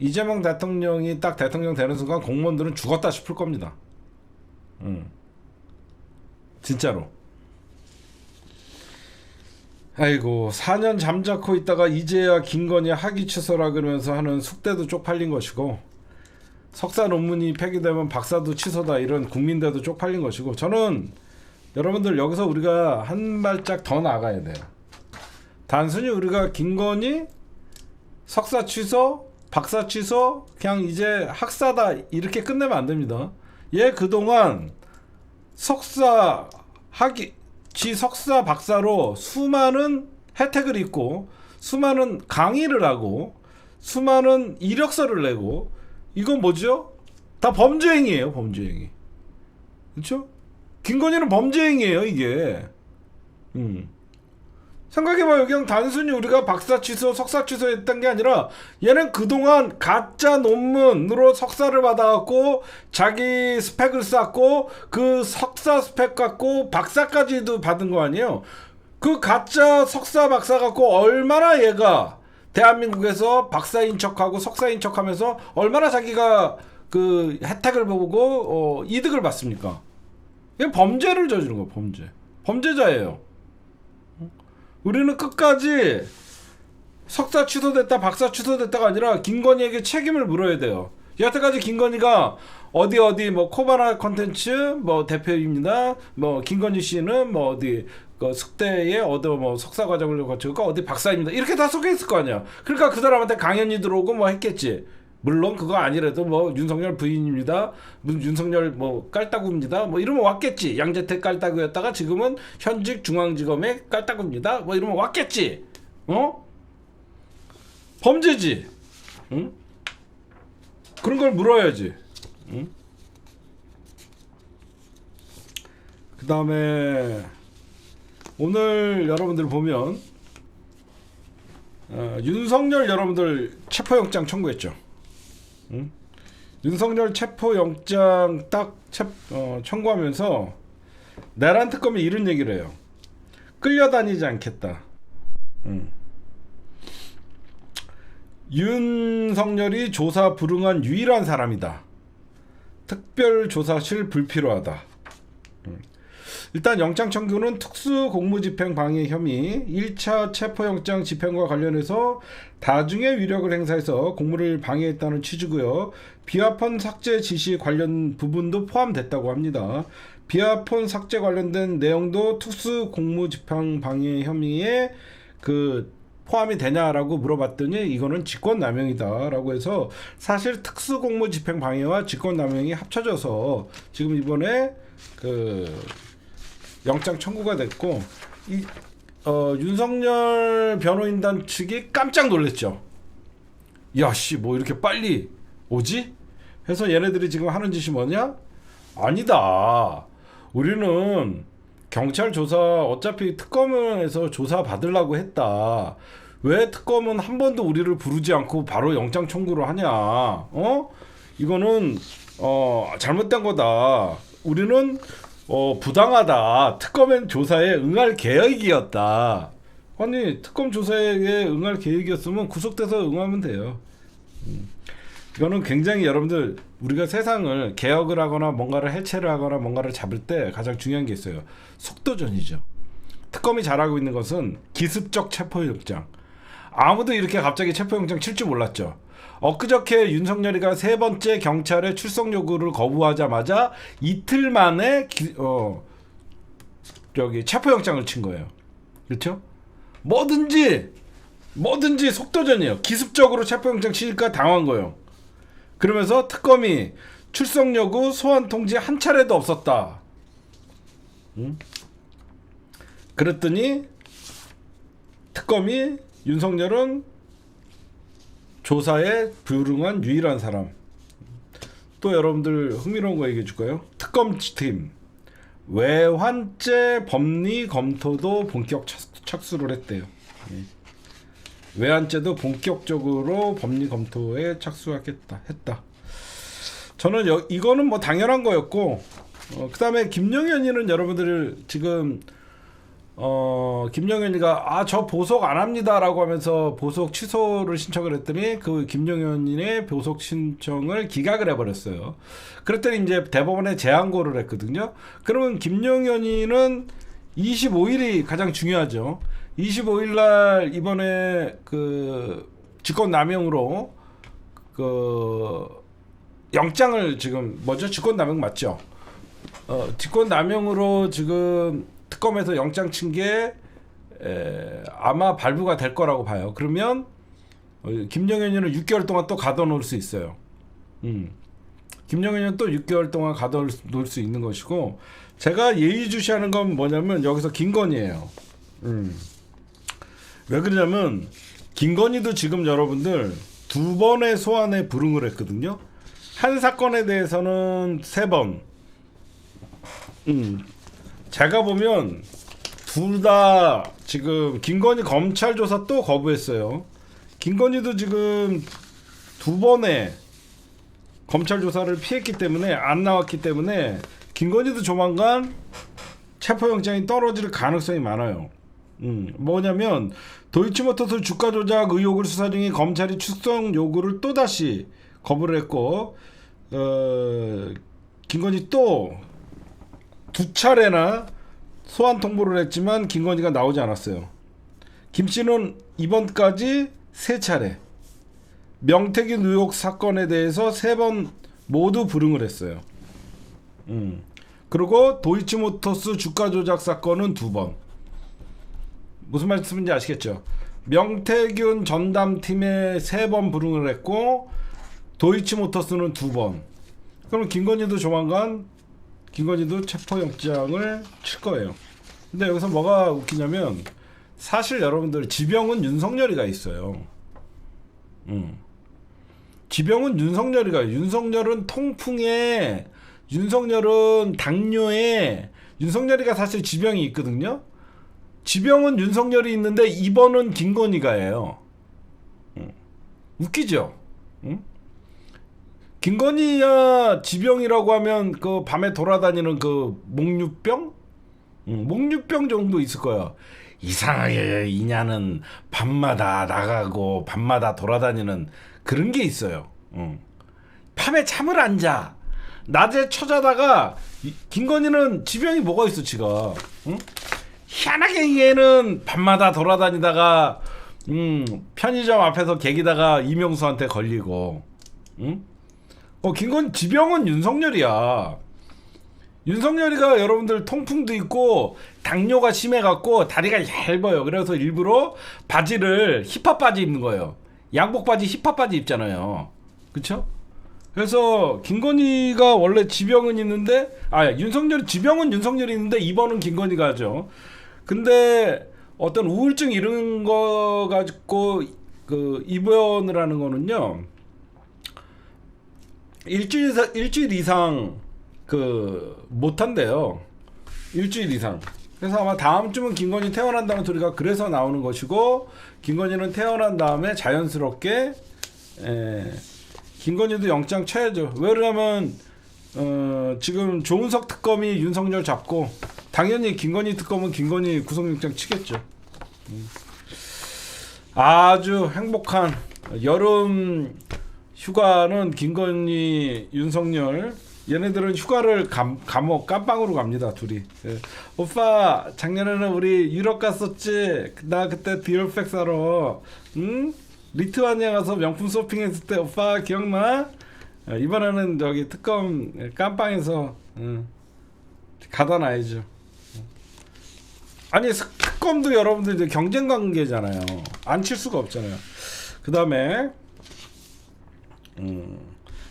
이재명 대통령이 딱 대통령 되는 순간 공무원들은 죽었다 싶을 겁니다. 진짜로. 아이고 4년 잠자코 있다가 이제야 김건희 학위 취소라 그러면서 하는 숙대도 쪽팔린 것이고, 석사 논문이 폐기되면 박사도 취소다 이런 국민대도 쪽팔린 것이고, 저는 여러분들 여기서 우리가 한 발짝 더 나가야 돼요. 단순히 우리가 김건희 석사 취소, 박사 취소, 그냥 이제 학사다 이렇게 끝내면 안 됩니다. 얘 그동안 석사 박사로 수많은 혜택을 입고 수많은 강의를 하고 수많은 이력서를 내고, 이건 뭐죠? 다 범죄행위예요. 범죄행위. 그렇죠? 김건희는 범죄행위예요 이게. 생각해봐요. 그냥 단순히 우리가 박사 취소, 석사 취소했던 게 아니라 얘는 그동안 가짜 논문으로 석사를 받아갖고 자기 스펙을 쌓고 그 석사 스펙 갖고 박사까지도 받은 거 아니에요. 그 가짜 석사 박사 갖고 얼마나 얘가 대한민국에서 박사인 척하고 석사인 척하면서 얼마나 자기가 그 혜택을 보고 이득을 받습니까? 이게 범죄를 저지른 거예요. 범죄자예요. 우리는 끝까지 석사 취소됐다 박사 취소됐다가 아니라 김건희에게 책임을 물어야 돼요. 여태까지 김건희가 어디 뭐 코바나 컨텐츠 뭐 대표입니다. 뭐 김건희 씨는 뭐 어디 그 숙대에 뭐 석사 과정을 거치고 어디 박사입니다. 이렇게 다 소개했을 거 아니야. 그러니까 그 사람한테 강연이 들어오고 뭐 했겠지. 물론 그거 아니라도 뭐 윤석열 부인입니다. 윤석열 뭐 깔따구입니다. 뭐 이러면 왔겠지. 양재택 깔따구였다가 지금은 현직 중앙지검의 깔따구입니다. 뭐 이러면 왔겠지. 범죄지. 응? 그런 걸 물어야지. 응? 그 다음에 오늘 여러분들 보면 윤석열 여러분들 체포영장 청구했죠. 응? 윤석열 체포영장 딱 청구하면서 내란 특검이 이런 얘기를 해요. 끌려다니지 않겠다. 윤석열이 조사 불응한 유일한 사람이다. 특별조사실 불필요하다. 일단 영장 청구는 특수공무집행 방해 혐의 1차 체포영장 집행과 관련해서 다중의 위력을 행사해서 공무를 방해했다는 취지고요. 비화폰 삭제 지시 관련 부분도 포함됐다고 합니다. 비화폰 삭제 관련된 내용도 특수공무집행 방해 혐의에 포함이 되냐라고 물어봤더니 이거는 직권남용이다라고 해서, 사실 특수공무집행 방해와 직권남용이 합쳐져서 지금 이번에 영장 청구가 됐고, 윤석열 변호인단 측이 깜짝 놀랐죠. 야씨 뭐 이렇게 빨리 오지? 해서 얘네들이 지금 하는 짓이 뭐냐? 아니다. 우리는 경찰 조사 어차피 특검에서 조사 받으려고 했다. 왜 특검은 한 번도 우리를 부르지 않고 바로 영장 청구를 하냐? 이거는 잘못된 거다. 우리는 부당하다. 특검엔 조사에 응할 계획이었다. 아니 특검 조사에 응할 계획이었으면 구속돼서 응하면 돼요. 이거는 굉장히 여러분들 우리가 세상을 개혁을 하거나 뭔가를 해체를 하거나 뭔가를 잡을 때 가장 중요한 게 있어요. 속도전이죠. 특검이 잘하고 있는 것은 기습적 체포영장. 아무도 이렇게 갑자기 체포영장 칠 줄 몰랐죠. 엊그저께 윤석열이가 세 번째 경찰의 출석 요구를 거부하자마자 이틀 만에 체포영장을 친 거예요. 그렇죠? 뭐든지 속도전이에요. 기습적으로 체포영장 치니까 당한 거예요. 그러면서 특검이 출석 요구 소환 통지 한 차례도 없었다. 그랬더니 특검이 윤석열은 조사에 불응한 유일한 사람. 또 여러분들 흥미로운 거 얘기해 줄까요? 특검팀 외환죄 법리 검토도 본격 착수를 했대요. 외환죄도 본격적으로 법리 검토에 착수하겠다 했다. 저는 이거는 뭐 당연한 거였고, 그다음에 김영현이는 여러분들 지금 김영현이가 저 보석 안 합니다라고 하면서 보석 취소를 신청을 했더니 그 김영현의 보석 신청을 기각을 해버렸어요. 그랬더니 이제 대법원에 재항고를 했거든요. 그러면 김영현이는 25일이 가장 중요하죠. 25일 날 이번에 그 직권남용으로 그 영장을 지금 직권남용 맞죠? 직권남용으로 지금 특검에서 영장 친 게 아마 발부가 될 거라고 봐요. 그러면 김영현이는 6개월 동안 또 가둬놓을 수 있어요. 김영현이는 또 6개월 동안 가둬놓을 수 있는 것이고, 제가 예의주시하는 건 뭐냐면 여기서 김건희예요. 왜 그러냐면 김건희도 지금 여러분들 2번의 소환에 불응을 했거든요. 한 사건에 대해서는 3번. 제가 보면 둘 다 지금 김건희 검찰 조사 또 거부했어요. 김건희도 지금 2번의 검찰 조사를 피했기 때문에 안 나왔기 때문에 김건희도 조만간 체포영장이 떨어질 가능성이 많아요. 뭐냐면 도이치모터스 주가 조작 의혹을 수사 중인 검찰이 출석 요구를 또다시 거부를 했고, 김건희 또 2차례나 소환 통보를 했지만 김건희가 나오지 않았어요. 김씨는 이번까지 3차례, 명태균 의혹 사건에 대해서 3번 모두 불응을 했어요. 그리고 도이치모터스 주가 조작 사건은 2번. 무슨 말씀인지 아시겠죠? 명태균 전담팀에 3번 불응을 했고 도이치모터스는 2번. 그럼 김건희도 조만간 체포영장을 칠 거예요. 근데 여기서 뭐가 웃기냐면 사실 여러분들 지병은 윤석열이가 있어요. 지병은 윤석열이가, 윤석열은 통풍에, 윤석열은 당뇨에, 윤석열이가 사실 지병이 있거든요. 지병은 윤석열이 있는데 입원은 김건희가예요. 웃기죠? 김건희야 지병이라고 하면 그 밤에 돌아다니는 그 목류병? 목류병 정도 있을 거야. 이상하게 이냐는 밤마다 나가고 밤마다 돌아다니는 그런 게 있어요. 밤에 잠을 안 자. 낮에 쳐자다가 김건희는 지병이 뭐가 있어 지가. 희한하게 얘는 밤마다 돌아다니다가 편의점 앞에서 개기다가 이명수한테 걸리고. 김건희 지병은 윤석열이야. 윤석열이가 여러분들 통풍도 있고 당뇨가 심해갖고 다리가 얇아요. 그래서 일부러 바지를 힙합 바지 입는 거예요. 양복 바지 힙합 바지 입잖아요. 그쵸? 그래서 김건희가 원래 지병은 있는데 지병은 윤석열이 있는데 입원은 김건희가 하죠. 근데 어떤 우울증 이런 거 가지고 그 입원을 하는 거는요, 일주일 이상 못 한대요. 일주일 이상. 그래서 아마 다음 주면 김건희 퇴원한다는 소리가 그래서 나오는 것이고, 김건희는 퇴원한 다음에 자연스럽게 김건희도 영장 쳐야죠. 왜 그러냐면 지금 조은석 특검이 윤석열 잡고 당연히 김건희 특검은 김건희 구속영장 치겠죠. 아주 행복한 여름 휴가는 김건희, 윤석열 얘네들은 휴가를 감옥 깜빵으로 갑니다. 둘이. 예. 오빠 작년에는 우리 유럽 갔었지. 나 그때 디올백 사러 응? 리투아니아 가서 명품 쇼핑했을 때 오빠 기억나? 이번에는 저기 특검 깜빵에서 가다 놔야죠. 아니 특검도 여러분들 이제 경쟁 관계잖아요. 안 칠 수가 없잖아요. 그 다음에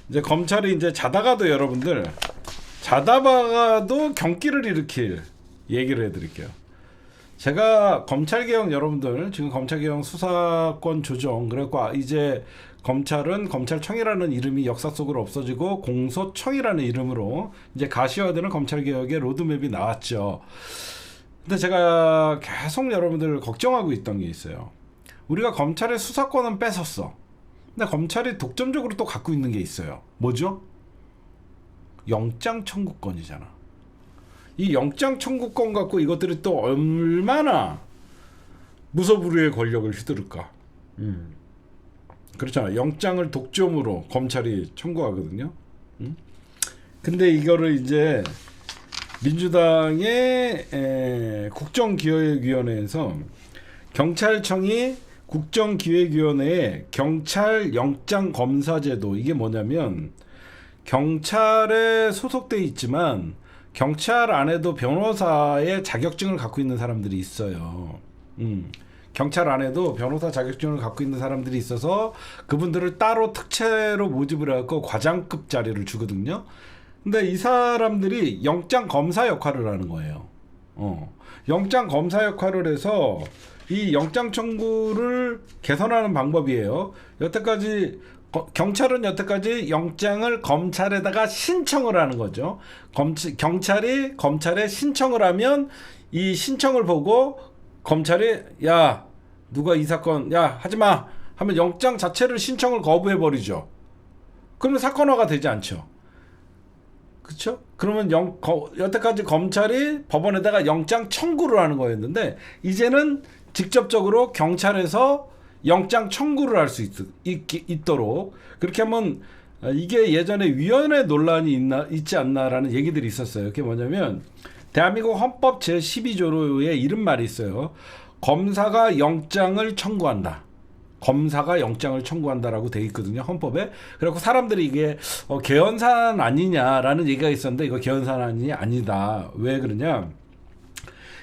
이제 검찰이 이제 자다가도 여러분들 자다가도 경기를 일으킬 얘기를 해드릴게요. 제가 검찰개혁 여러분들 지금 검찰개혁 수사권 조정 그래갖고 이제 검찰은 검찰청이라는 이름이 역사 속으로 없어지고 공소청이라는 이름으로 이제 가시화되는 검찰개혁의 로드맵이 나왔죠. 근데 제가 계속 여러분들 걱정하고 있던 게 있어요. 우리가 검찰의 수사권은 뺏었어. 근데 검찰이 독점적으로 또 갖고 있는 게 있어요. 뭐죠? 영장 청구권이잖아. 이 영장 청구권 갖고 이것들이 또 얼마나 무소불위의 권력을 휘두를까. 그렇잖아. 영장을 독점으로 검찰이 청구하거든요. 근데 이거를 이제 민주당의 국정기획위원회에서 경찰청이 국정기획위원회에 경찰 영장검사제도 이게 뭐냐면 경찰에 소속돼 있지만 경찰 안에도 변호사의 자격증을 갖고 있는 사람들이 있어요. 경찰 안에도 변호사 자격증을 갖고 있는 사람들이 있어서 그분들을 따로 특채로 모집을 해갖고 과장급 자리를 주거든요. 근데 이 사람들이 영장 검사 역할을 하는 거예요. 영장 검사 역할을 해서 이 영장 청구를 개선하는 방법이에요. 여태까지 경찰은 여태까지 영장을 검찰에다가 신청을 하는 거죠. 경찰이 검찰에 신청을 하면 이 신청을 보고 검찰이 야 누가 이 사건 야 하지마 하면 영장 자체를 신청을 거부해 버리죠. 그러면 사건화가 되지 않죠. 그렇죠? 그러면 여태까지 검찰이 법원에다가 영장 청구를 하는 거였는데 이제는 직접적으로 경찰에서 영장 청구를 할 수 있도록 그렇게 하면 이게 예전에 위헌의 논란이 있지 않나라는 얘기들이 있었어요. 그게 뭐냐면 대한민국 헌법 제12조로에 이런 말이 있어요. 검사가 영장을 청구한다. 검사가 영장을 청구한다라고 돼 있거든요. 헌법에. 그래서 사람들이 이게 개헌사안 아니냐라는 얘기가 있었는데 이거 개헌사안이 아니다. 왜 그러냐?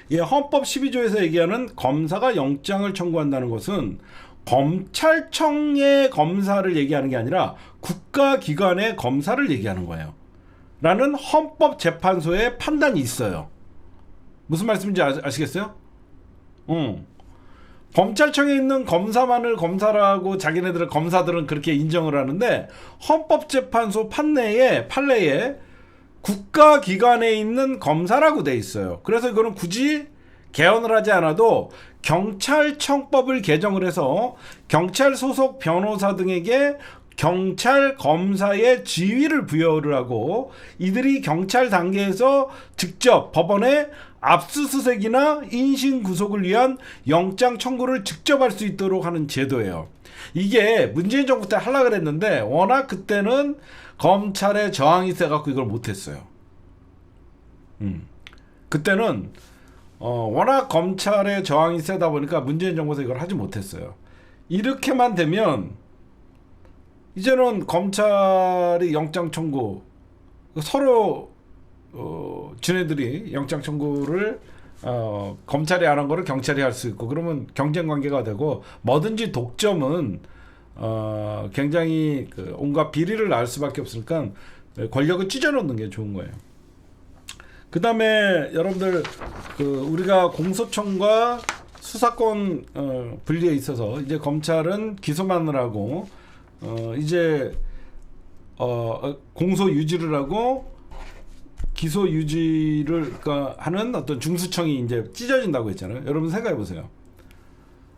이 헌법 12조에서 얘기하는 검사가 영장을 청구한다는 것은 검찰청의 검사를 얘기하는 게 아니라 국가기관의 검사를 얘기하는 거예요. 라는 헌법재판소의 판단이 있어요. 무슨 말씀인지 아시겠어요? 검찰청에 있는 검사만을 검사라고 자기네들은 검사들은 그렇게 인정을 하는데 헌법재판소 판례에 국가기관에 있는 검사라고 돼 있어요. 그래서 이거는 굳이 개헌을 하지 않아도 경찰청법을 개정을 해서 경찰 소속 변호사 등에게 경찰 검사의 지위를 부여를 하고 이들이 경찰 단계에서 직접 법원에 압수수색이나 인신 구속을 위한 영장 청구를 직접 할 수 있도록 하는 제도예요. 이게 문재인 정부 때 하려고 그랬는데 워낙 그때는 검찰의 저항이 세갖고 이걸 못했어요. 그때는 워낙 검찰의 저항이 세다 보니까 문재인 정부에서 이걸 하지 못했어요. 이렇게만 되면 이제는 검찰이 영장 청구 서로 지네들이 영장 청구를 검찰이 안 한 거를 경찰이 할 수 있고 그러면 경쟁 관계가 되고 뭐든지 독점은 굉장히 온갖 비리를 낳을 수밖에 없으니까 권력을 찢어놓는 게 좋은 거예요. 그 다음에 여러분들 우리가 공소청과 수사권 분리에 있어서 이제 검찰은 기소만을 하고 이제 공소 유지를 하고 기소 유지를 하는 어떤 중수청이 이제 찢어진다고 했잖아요. 여러분 생각해 보세요.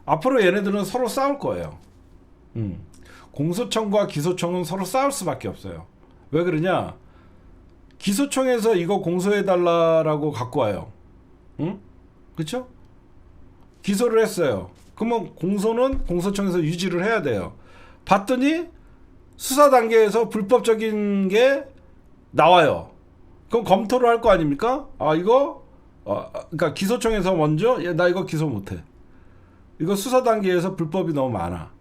앞으로 얘네들은 서로 싸울 거예요. 공소청과 기소청은 서로 싸울 수밖에 없어요. 왜 그러냐? 기소청에서 이거 공소해달라라고 갖고 와요. 응? 그쵸? 기소를 했어요. 그러면 공소는 공소청에서 유지를 해야 돼요. 봤더니 수사 단계에서 불법적인 게 나와요. 그럼 검토를 할 거 아닙니까? 아 이거 그러니까 기소청에서 먼저 나 이거 기소 못해. 이거 수사 단계에서 불법이 너무 많아.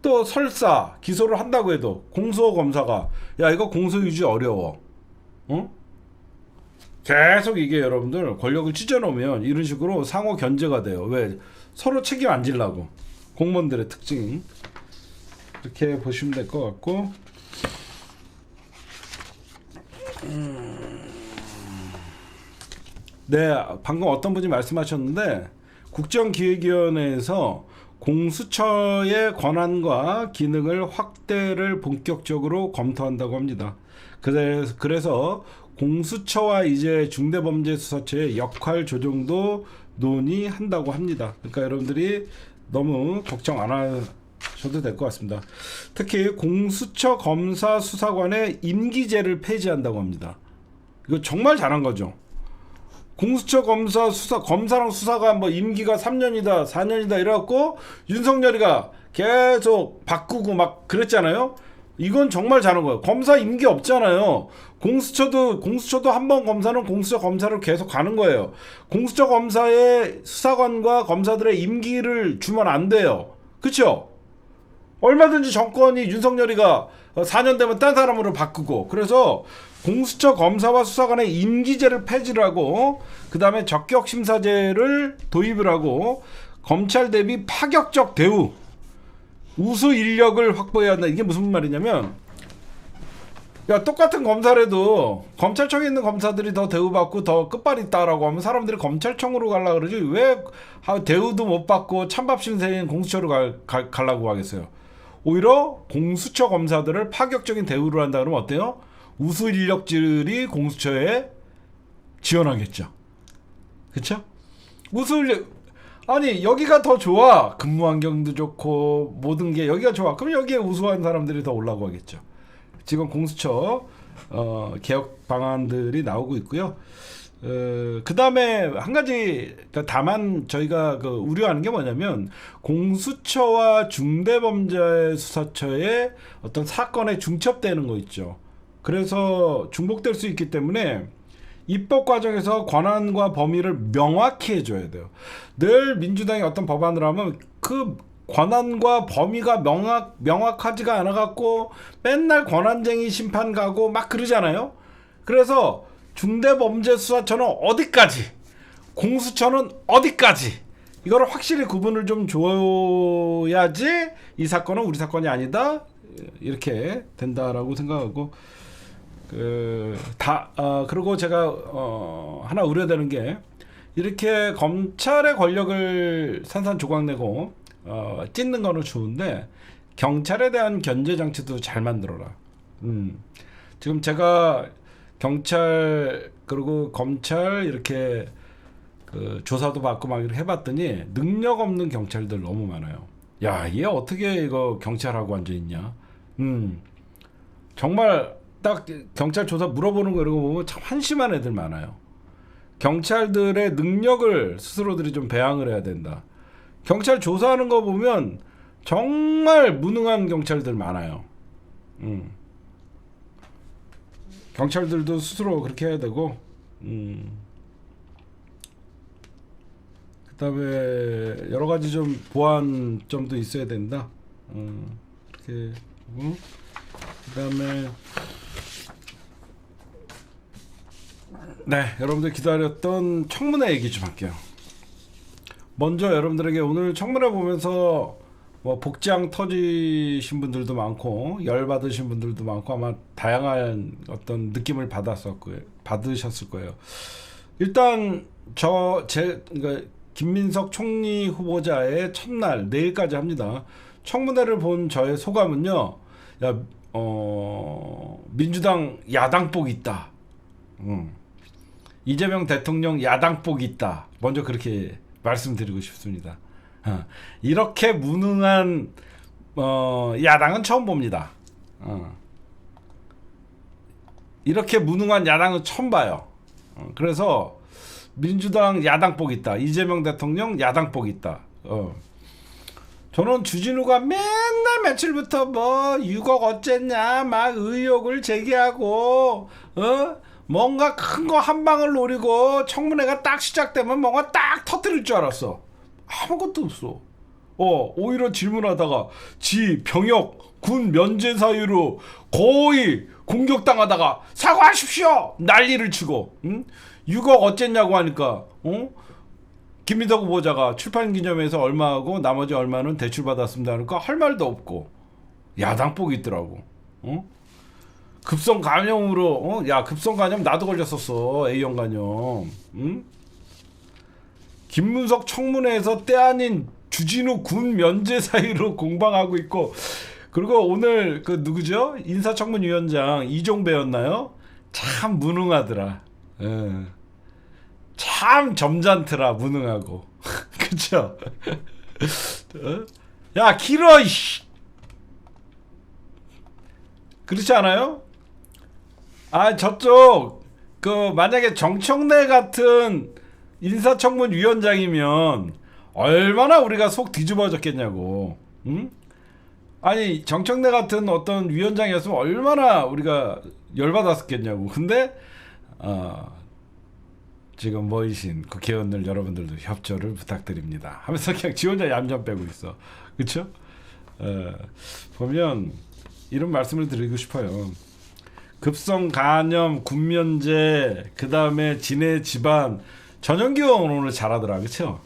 또 설사 기소를 한다고 해도 공수호 검사가 야 이거 공소 유지 어려워. 계속 이게 여러분들 권력을 찢어놓으면 이런 식으로 상호 견제가 돼요. 왜? 서로 책임 안 지려고. 공무원들의 특징. 이렇게 보시면 될 것 같고. 네, 방금 어떤 분이 말씀하셨는데 국정기획위원회에서 공수처의 권한과 기능을 확대를 본격적으로 검토한다고 합니다. 그래서 공수처와 이제 중대범죄수사처의 역할 조정도 논의한다고 합니다. 그러니까 여러분들이 너무 걱정 안 하셔도 될 것 같습니다. 특히 공수처 검사 수사관의 임기제를 폐지한다고 합니다. 이거 정말 잘한 거죠. 공수처 검사랑 수사관 뭐 임기가 3년이다 4년이다 이래갖고 윤석열이가 계속 바꾸고 막 그랬잖아요. 이건 정말 잘한 거예요. 검사 임기 없잖아요. 공수처도 한 번 검사는 공수처 검사로 계속 가는 거예요. 공수처 검사의 수사관과 검사들의 임기를 주면 안 돼요. 그쵸? 얼마든지 정권이 윤석열이가 4년 되면 딴 사람으로 바꾸고, 그래서 공수처 검사와 수사관의 임기제를 폐지를 하고 그 다음에 적격심사제를 도입을 하고 검찰 대비 파격적 대우, 우수 인력을 확보해야 한다. 이게 무슨 말이냐면, 야 똑같은 검사라도 검찰청에 있는 검사들이 더 대우받고 더 끝발이 있다라고 하면 사람들이 검찰청으로 가려고 그러지 왜 대우도 못 받고 찬밥 신세인 공수처로 가려고 하겠어요. 오히려 공수처 검사들을 파격적인 대우를 한다 그러면 어때요? 우수 인력들이 공수처에 지원하겠죠. 그쵸? 우수 인력, 아니 여기가 더 좋아. 근무 환경도 좋고 모든 게 여기가 좋아. 그럼 여기에 우수한 사람들이 더 올라고 하겠죠. 지금 공수처 개혁 방안들이 나오고 있고요. 그 다음에 한 가지, 다만 저희가 우려하는 게 뭐냐면 공수처와 중대범죄수사처의 어떤 사건에 중첩되는 거 있죠. 그래서 중복될 수 있기 때문에 입법 과정에서 권한과 범위를 명확히 해줘야 돼요. 늘 민주당이 어떤 법안을 하면 그 권한과 범위가 명확하지가 않아갖고 맨날 권한쟁이 심판 가고 막 그러잖아요. 그래서 중대범죄수사처는 어디까지, 공수처는 어디까지, 이거를 확실히 구분을 좀 줘야지 이 사건은 우리 사건이 아니다 이렇게 된다라고 생각하고, 그리고 제가 하나 우려되는 게, 이렇게 검찰의 권력을 산산조각내고 찢는 거는 좋은데 경찰에 대한 견제 장치도 잘 만들어라. 지금 제가 경찰 그리고 검찰 이렇게 조사도 받고 막 이렇게 해봤더니 능력 없는 경찰들 너무 많아요. 야, 얘 어떻게 이거 경찰하고 앉아 있냐? 정말 딱 경찰 조사 물어보는 거 이런 거 보면 참 한심한 애들 많아요. 경찰들의 능력을 스스로들이 좀 배양을 해야 된다. 경찰 조사하는 거 보면 정말 무능한 경찰들 많아요. 경찰들도 스스로 그렇게 해야 되고, 그다음에 여러 가지 좀 보완점도 있어야 된다. 이렇게 하고, 그다음에 네, 여러분들 기다렸던 청문회 얘기 좀 할게요. 먼저 여러분들에게 오늘 청문회 보면서 뭐 복장 터지신 분들도 많고 열 받으신 분들도 많고 아마 다양한 어떤 느낌을 받으셨을 거예요. 일단 그러니까 김민석 총리 후보자의 첫날 내일까지 합니다. 청문회를 본 저의 소감은요. 민주당 야당복 있다. 이재명 대통령 야당복 있다. 먼저 그렇게 말씀드리고 싶습니다. 이렇게 무능한 야당은 처음 봅니다. 이렇게 무능한 야당은 처음 봐요. 그래서 민주당 야당복 있다. 이재명 대통령 야당복 있다. 저는 주진우가 맨날 며칠부터 뭐 6억 어쨌냐 막 의혹을 제기하고 뭔가 큰 거 한 방을 노리고 청문회가 딱 시작되면 뭔가 딱 터뜨릴 줄 알았어. 아무것도 없어. 오히려 질문하다가 지 병역 군 면제 사유로 거의 공격당하다가 사과하십시오 난리를 치고 6억 어쨌냐고 하니까 김민석 후보자가 출판기념회에서 얼마하고 나머지 얼마는 대출받았습니다 하니까 할 말도 없고 야당복이 있더라고. 급성 감염으로 야 급성 감염 나도 걸렸었어. A형 감염. 김문석 청문회에서 때 아닌 주진우 군 면제 사유로 공방하고 있고 그리고 오늘 그 누구죠? 인사청문위원장 이종배였나요? 참 무능하더라. 참 점잖더라. 무능하고. 그쵸? 야 길어 이씨. 그렇지 않아요? 저쪽 그 만약에 정청래 같은 인사청문위원장이면 얼마나 우리가 속 뒤집어졌겠냐고. 응? 아니 정청래 같은 어떤 위원장이었으면 얼마나 우리가 열받았겠냐고. 근데 지금 모이신 국회의원들 여러분들도 협조를 부탁드립니다 하면서 그냥 지 혼자 얌전 빼고 있어. 그쵸? 보면 이런 말씀을 드리고 싶어요. 급성 간염, 군면제, 그 다음에 진해 집안. 전용기 의원 오늘 잘하더라. 그쵸?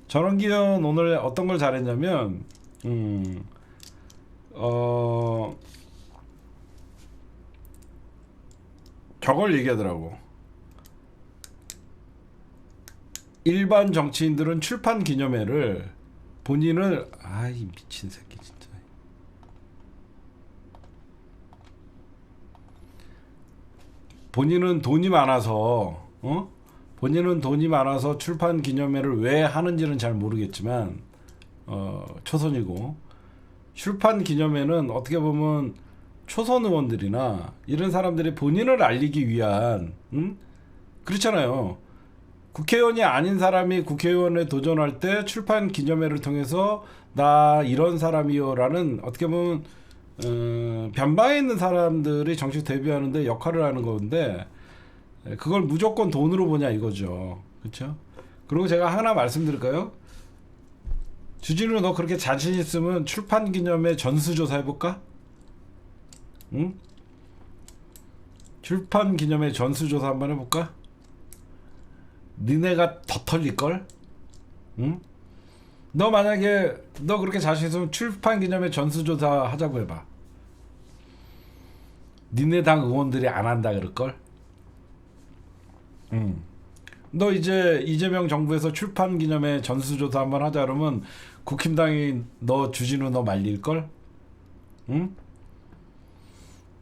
전용기 의원 오늘 어떤 걸 잘했냐면 저걸 얘기하더라고. 일반 정치인들은 출판 기념회를 본인을 아이 미친 새끼 진짜. 본인은 돈이 많아서 본인은 돈이 많아서 출판 기념회를 왜 하는지는 잘 모르겠지만 초선이고 출판 기념회는 어떻게 보면 초선 의원들이나 이런 사람들이 본인을 알리기 위한 그렇잖아요. 국회의원이 아닌 사람이 국회의원에 도전할 때 출판 기념회를 통해서 나 이런 사람이요라는 어떻게 보면 변방에 있는 사람들이 정치 데뷔하는데 역할을 하는 건데 그걸 무조건 돈으로 보냐 이거죠. 그렇죠? 그리고 제가 하나 말씀드릴까요? 주진우 너 그렇게 자신 있으면 출판 기념회 전수조사 해볼까? 응? 출판 기념회 전수조사 한번 해볼까? 니네가 더 털릴걸? 응? 너 만약에 너 그렇게 자신 있으면 출판 기념회 전수조사 하자고 해봐. 니네 당 의원들이 안 한다 그럴걸? 너 이제 이재명 정부에서 출판 기념회 전수조사 한번 하자 그러면 국힘당이 너 주진우 너 말릴걸? 응?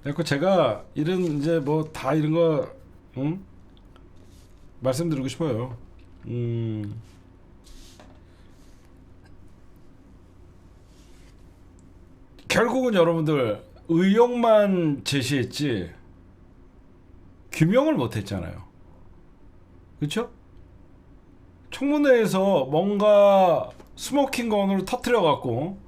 그래서 제가 이런 이제 뭐 다 이런 거 말씀드리고 싶어요. 결국은 여러분들 의혹만 제시했지 규명을 못했잖아요. 그렇죠? 청문회에서 뭔가 스모킹건으로 터트려갖고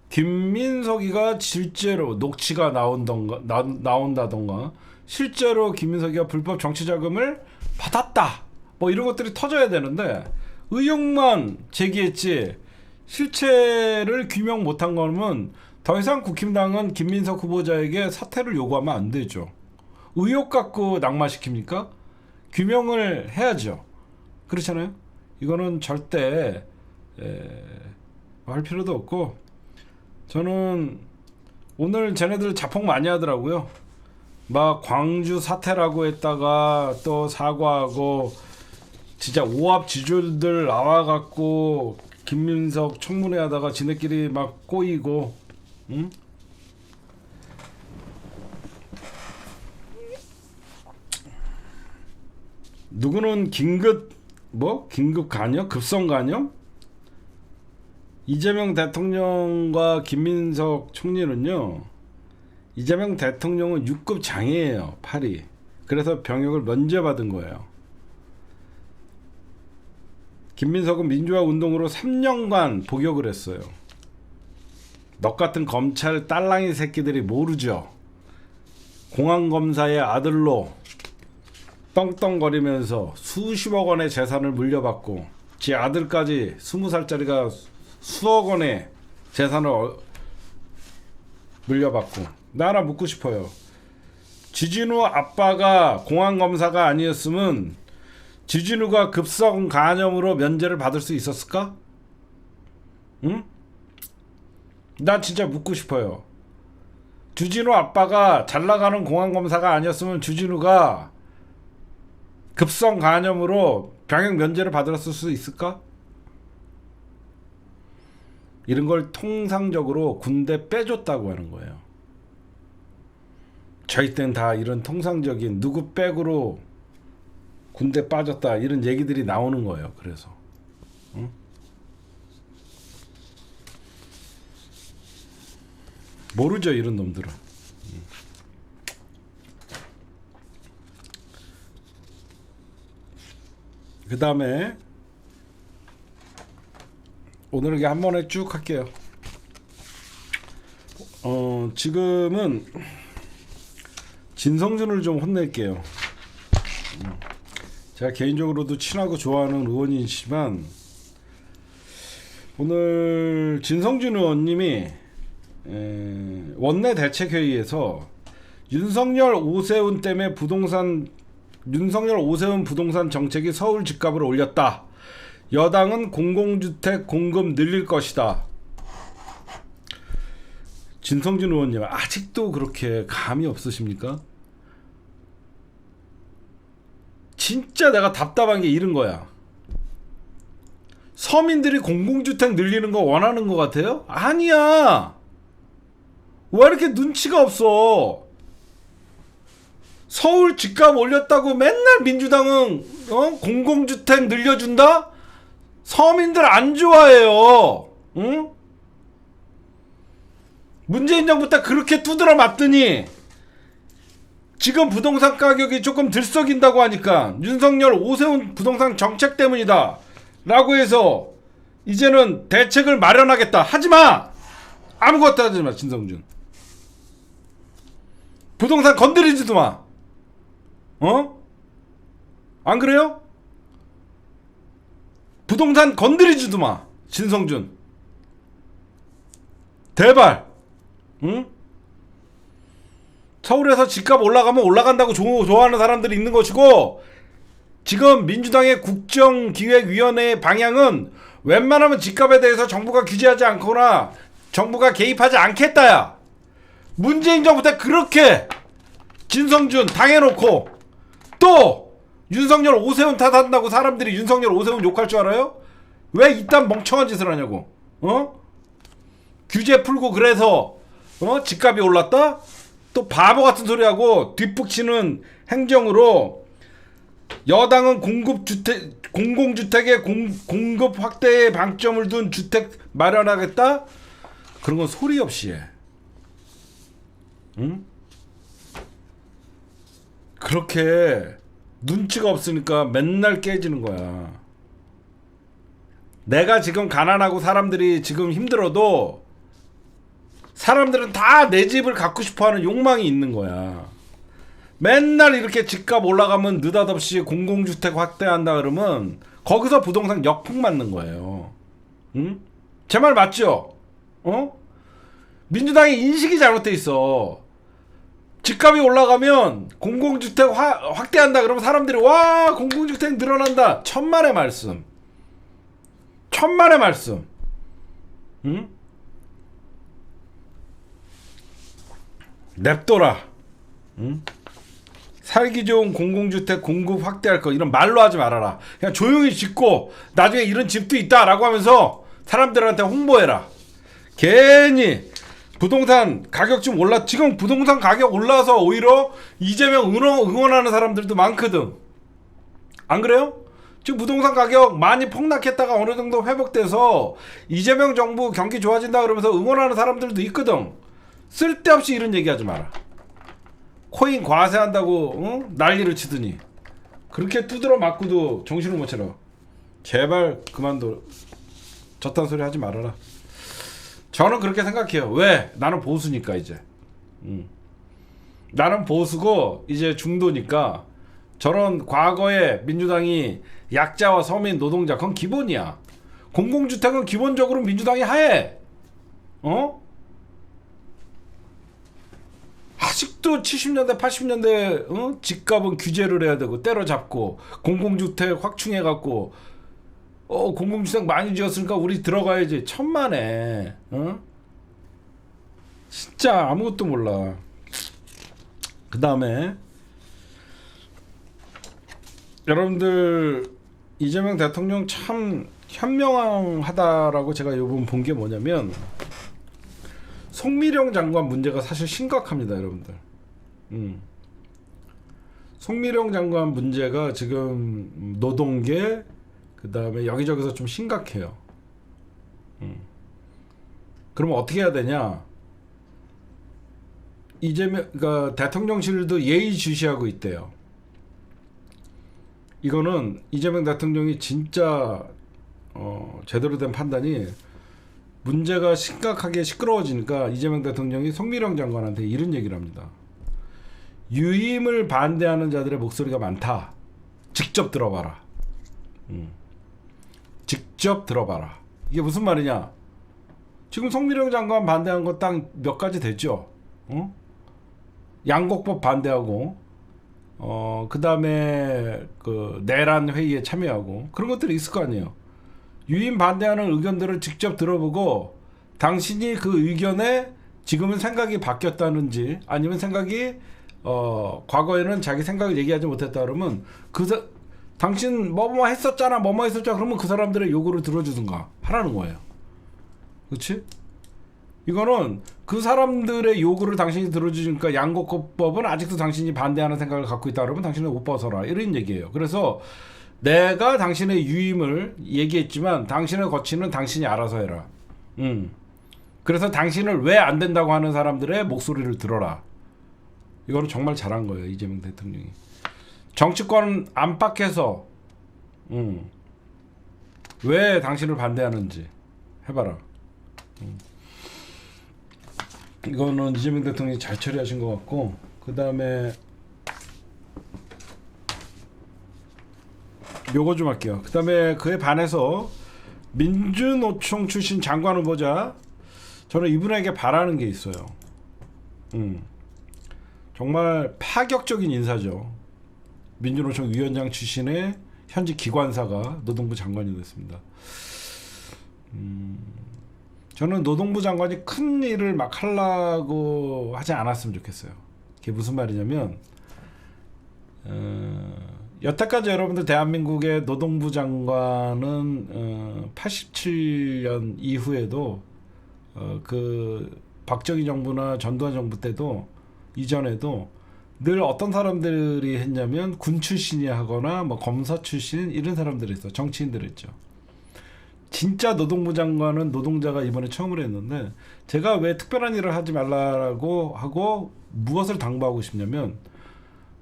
김민석이가 실제로 녹취가 나온다던가 실제로 김민석이가 불법 정치자금을 받았다 뭐 이런 것들이 터져야 되는데 의혹만 제기했지 실체를 규명 못한 거면 더 이상 국힘당은 김민석 후보자에게 사퇴를 요구하면 안 되죠. 의혹 갖고 낙마시킵니까? 규명을 해야죠. 그렇잖아요. 이거는 절대 할 필요도 없고 저는 오늘 쟤네들 자폭 많이 하더라고요. 막 광주 사태라고 했다가 또 사과하고 진짜 오합지졸들 나와갖고 김민석 청문회 하다가 지네끼리 막 꼬이고 응? 누구는 긴급 간염? 급성 간염? 이재명 대통령과 김민석 총리는요. 이재명 대통령은 6급 장애예요. 팔이. 그래서 병역을 면제받은 거예요. 김민석은 민주화 운동으로 3년간 복역을 했어요. 너 같은 검찰 딸랑이 새끼들이 모르죠. 공안검사의 아들로 떵떵거리면서 수십억 원의 재산을 물려받고 지 아들까지 20살짜리가 수억 원의 재산을 물려받고. 나 하나 묻고 싶어요. 지진우 아빠가 공안검사가 아니었으면 지진우가 급성 간염으로 면제를 받을 수 있었을까? 응? 나 진짜 묻고 싶어요. 주진우 아빠가 잘나가는 공안검사가 아니었으면 주진우가 급성 간염으로 병역 면제를 받았을 수 있을까? 이런 걸 통상적으로 군대 빼줬다고 하는 거예요. 저희 땐 다 이런 통상적인 누구 백으로 군대 빠졌다 이런 얘기들이 나오는 거예요. 그래서 응? 모르죠 이런 놈들은. 그 다음에 오늘은 그냥 한 번에 쭉 할게요. 지금은 진성준을 좀 혼낼게요. 제가 개인적으로도 친하고 좋아하는 의원이지만 오늘 진성준 의원님이 원내 대책회의에서 윤석열 오세훈 때문에 윤석열 오세훈 부동산 정책이 서울 집값을 올렸다. 여당은 공공주택 공급 늘릴 것이다. 진성준 의원님 아직도 그렇게 감이 없으십니까? 진짜 내가 답답한 게 이런 거야. 서민들이 공공주택 늘리는 거 원하는 것 같아요? 아니야. 왜 이렇게 눈치가 없어? 서울 집값 올렸다고 맨날 민주당은 공공주택 늘려준다? 서민들 안 좋아해요. 응? 문재인 정부 때 그렇게 두드러 맞더니 지금 부동산 가격이 조금 들썩인다고 하니까 윤석열 오세훈 부동산 정책 때문이다 라고 해서 이제는 대책을 마련하겠다. 하지마! 아무것도 하지마. 진성준 부동산 건드리지도 마. 안 그래요? 부동산 건드리지도 마. 진성준 제발. 응? 서울에서 집값 올라가면 올라간다고 좋아하는 사람들이 있는 것이고, 지금 민주당의 국정기획위원회의 방향은 웬만하면 집값에 대해서 정부가 규제하지 않거나 정부가 개입하지 않겠다야. 문재인 정부 때 그렇게 진성준 당해놓고 또 윤석열 오세훈 탓한다고 사람들이 윤석열 오세훈 욕할 줄 알아요? 왜 이딴 멍청한 짓을 하냐고. 규제 풀고 그래서 집값이 올랐다? 또 바보 같은 소리하고 뒷북치는 행정으로 여당은 공공주택의 공급 확대에 방점을 둔 주택 마련하겠다? 그런 건 소리 없이 해. 응? 그렇게 눈치가 없으니까 맨날 깨지는 거야. 내가 지금 가난하고 사람들이 지금 힘들어도 사람들은 다 내 집을 갖고 싶어하는 욕망이 있는 거야. 맨날 이렇게 집값 올라가면 느닷없이 공공주택 확대한다 그러면 거기서 부동산 역풍 맞는 거예요. 응? 제 말 맞죠? 민주당의 인식이 잘못돼 있어. 집값이 올라가면 공공주택 확대한다 그러면 사람들이 와 공공주택 늘어난다. 천만의 말씀. 천만의 말씀. 응? 냅둬라. 응? 살기 좋은 공공주택 공급 확대할 거 이런 말로 하지 말아라. 그냥 조용히 짓고 나중에 이런 집도 있다라고 하면서 사람들한테 홍보해라. 괜히 부동산 가격 좀 지금 부동산 가격 올라서 오히려 이재명 응원하는 사람들도 많거든. 안 그래요? 지금 부동산 가격 많이 폭락했다가 어느 정도 회복돼서 이재명 정부 경기 좋아진다 그러면서 응원하는 사람들도 있거든. 쓸데없이 이런 얘기하지 마라. 코인 과세한다고 난리를 치더니 그렇게 두드러 맞고도 정신을 못 차려. 제발 그만둬. 저딴 소리 하지 말아라. 저는 그렇게 생각해요. 왜? 나는 보수니까 이제. 나는 보수고 이제 중도니까 저런 과거에 민주당이 약자와 서민 노동자 그건 기본이야. 공공주택은 기본적으로 민주당이 하해. 어? 아직도 70년대 80년대 집값은 규제를 해야 되고 때려잡고 공공주택 확충해갖고 공공주택 많이 지었으니까 우리 들어가야지. 천만에. 진짜 아무것도 몰라. 그 다음에 여러분들 이재명 대통령 참 현명하다라고 제가 요번 본 게 뭐냐면 송미령 장관 문제가 사실 심각합니다, 여러분들. 송미령 장관 문제가 지금 노동계 그 다음에 여기저기서 좀 심각해요. 그러면 어떻게 해야 되냐? 이재명 그러니까 대통령실도 예의주시하고 있대요. 이거는 이재명 대통령이 진짜 제대로 된 판단이 문제가 심각하게 시끄러워지니까 이재명 대통령이 송미령 장관한테 이런 얘기를 합니다. 유임을 반대하는 자들의 목소리가 많다. 직접 들어봐라. 직접 들어봐라. 이게 무슨 말이냐? 지금 송미령 장관 반대한 거 딱 몇 가지 됐죠. 양곡법 반대하고 그 다음에 그 내란 회의에 참여하고 그런 것들이 있을 거 아니에요. 유임 반대하는 의견들을 직접 들어보고 당신이 그 의견에 지금은 생각이 바뀌었다는지 아니면 생각이 과거에는 자기 생각을 얘기하지 못했다 그러면 당신 뭐뭐 했었잖아 뭐뭐 했었잖아 그러면 그 사람들의 요구를 들어주든가 하라는 거예요. 그렇지? 이거는 그 사람들의 요구를 당신이 들어주니까 양곡법은 아직도 당신이 반대하는 생각을 갖고 있다 그러면 당신은 옷 벗어라 이런 얘기예요. 그래서 내가 당신의 유임을 얘기했지만 당신의 거치는 당신이 알아서 해라. 그래서 당신을 왜 안 된다고 하는 사람들의 목소리를 들어라. 이거는 정말 잘한 거예요, 이재명 대통령이. 정치권 안팎에서 왜 당신을 반대하는지 해봐라. 이거는 이재명 대통령이 잘 처리하신 것 같고, 그 다음에 요거 좀 할게요. 그 다음에 그에 반해서 민주노총 출신 장관 후보자, 저는 이분에게 바라는 게 있어요. 정말 파격적인 인사죠. 민주노총 위원장 출신의 현직 기관사가 노동부 장관이 됐습니다. 저는 노동부 장관이 큰 일을 막 하려고 하지 않았으면 좋겠어요. 그게 무슨 말이냐면 여태까지 여러분들 대한민국의 노동부 장관은 87년 이후에도 그 박정희 정부나 전두환 정부 때도 이전에도 늘 어떤 사람들이 했냐면 군 출신이 하거나 뭐 검사 출신 이런 사람들이 있어. 정치인들이 있죠. 진짜 노동부 장관은 노동자가 이번에 처음으로 했는데 제가 왜 특별한 일을 하지 말라고 하고 무엇을 당부하고 싶냐면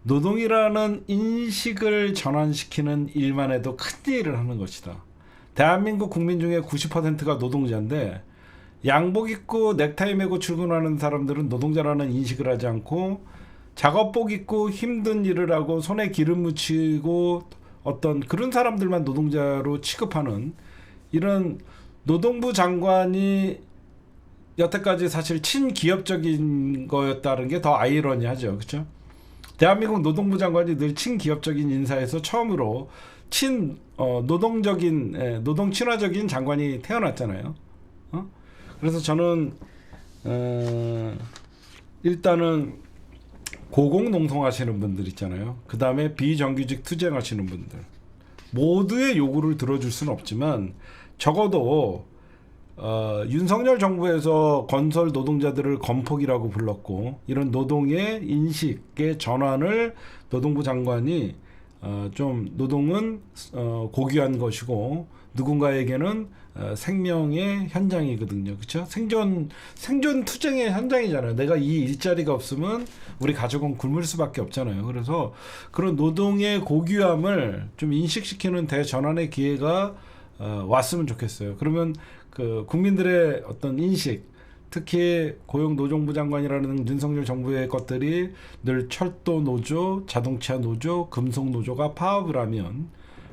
노동이라는 인식을 전환시키는 일만 해도 큰 일을 하는 것이다. 대한민국 국민 중에 90%가 노동자인데 양복 입고 넥타이 메고 출근하는 사람들은 노동자라는 인식을 하지 않고 작업복 입고 힘든 일을 하고 손에 기름 묻히고 어떤 그런 사람들만 노동자로 취급하는 이런 노동부 장관이 여태까지 사실 친기업적인 거였다는 게 더 아이러니하죠. 그렇죠? 대한민국 노동부 장관이 늘 친기업적인 인사에서 처음으로 노동적인 노동 친화적인 장관이 태어났잖아요. 그래서 저는 일단은 고공농성 하시는 분들 있잖아요. 그 다음에 비정규직 투쟁하시는 분들 모두의 요구를 들어줄 수는 없지만 적어도 윤석열 정부에서 건설 노동자들을 건폭이라고 불렀고 이런 노동의 인식의 전환을 노동부 장관이 좀 노동은 고귀한 것이고 누군가에게는 생명의 현장이거든요. 그렇죠? 생존 투쟁의 현장이잖아요. 내가 이 일자리가 없으면 우리 가족은 굶을 수밖에 없잖아요. 그래서 그런 노동의 고귀함을 좀 인식시키는 대전환의 기회가 왔으면 좋겠어요. 그러면 그 국민들의 어떤 인식, 특히 고용노동부 장관이라는 윤석열 정부의 것들이 늘 철도 노조, 자동차 노조, 금속 노조가 파업을 하면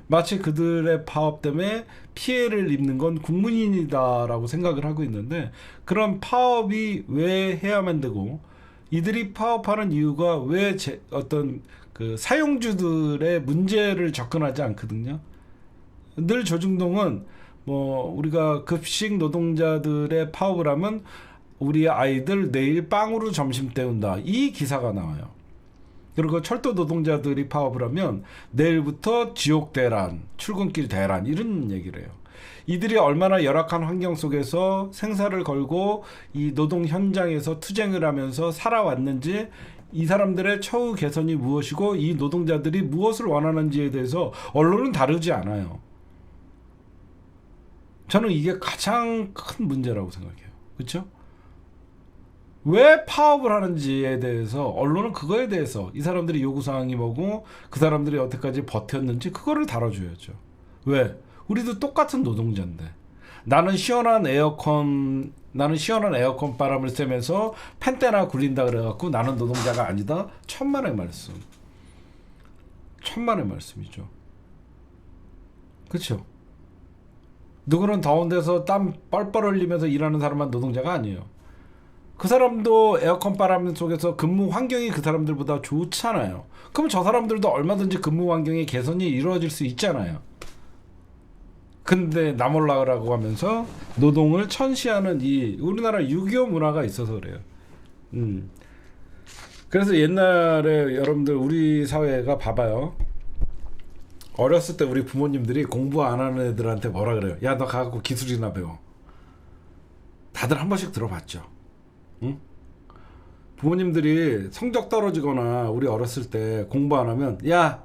마치 그들의 파업 때문에 피해를 입는 건 국민이다라고 생각을 하고 있는데, 그런 파업이 왜 해야만 되고 이들이 파업하는 이유가 왜 어떤 그 사용주들의 문제를 접근하지 않거든요. 늘 조중동은 뭐 우리가 급식 노동자들의 파업을 하면 우리 아이들 내일 빵으로 점심 때운다, 이 기사가 나와요. 그리고 철도 노동자들이 파업을 하면 내일부터 지옥 대란, 출근길 대란, 이런 얘기를 해요. 이들이 얼마나 열악한 환경 속에서 생사를 걸고 이 노동 현장에서 투쟁을 하면서 살아왔는지, 이 사람들의 처우 개선이 무엇이고 이 노동자들이 무엇을 원하는지에 대해서 언론은 다루지 않아요. 저는 이게 가장 큰 문제라고 생각해요. 그렇죠? 왜 파업을 하는지에 대해서 언론은 그거에 대해서 이 사람들이 요구사항이 뭐고 그 사람들이 여태까지 버텼는지 그거를 다뤄줘야죠. 왜? 우리도 똑같은 노동자인데 나는 시원한 에어컨 바람을 쐬면서 펜대나 굴린다 그래갖고 나는 노동자가 아니다? 천만의 말씀. 천만의 말씀이죠. 그렇죠? 누구는 더운 데서 땀 뻘뻘 흘리면서 일하는 사람만 노동자가 아니에요. 그 사람도 에어컨 바람 속에서 근무 환경이 그 사람들보다 좋잖아요. 그럼 저 사람들도 얼마든지 근무 환경의 개선이 이루어질 수 있잖아요. 근데 나 몰라라고 하면서 노동을 천시하는 이 우리나라 유교 문화가 있어서 그래요. 그래서 옛날에 여러분들 우리 사회가 봐봐요. 어렸을 때 우리 부모님들이 공부 안 하는 애들한테 뭐라 그래요? 야, 너 가갖고 기술이나 배워. 다들 한 번씩 들어봤죠. 응? 부모님들이 성적 떨어지거나 우리 어렸을 때 공부 안 하면 야,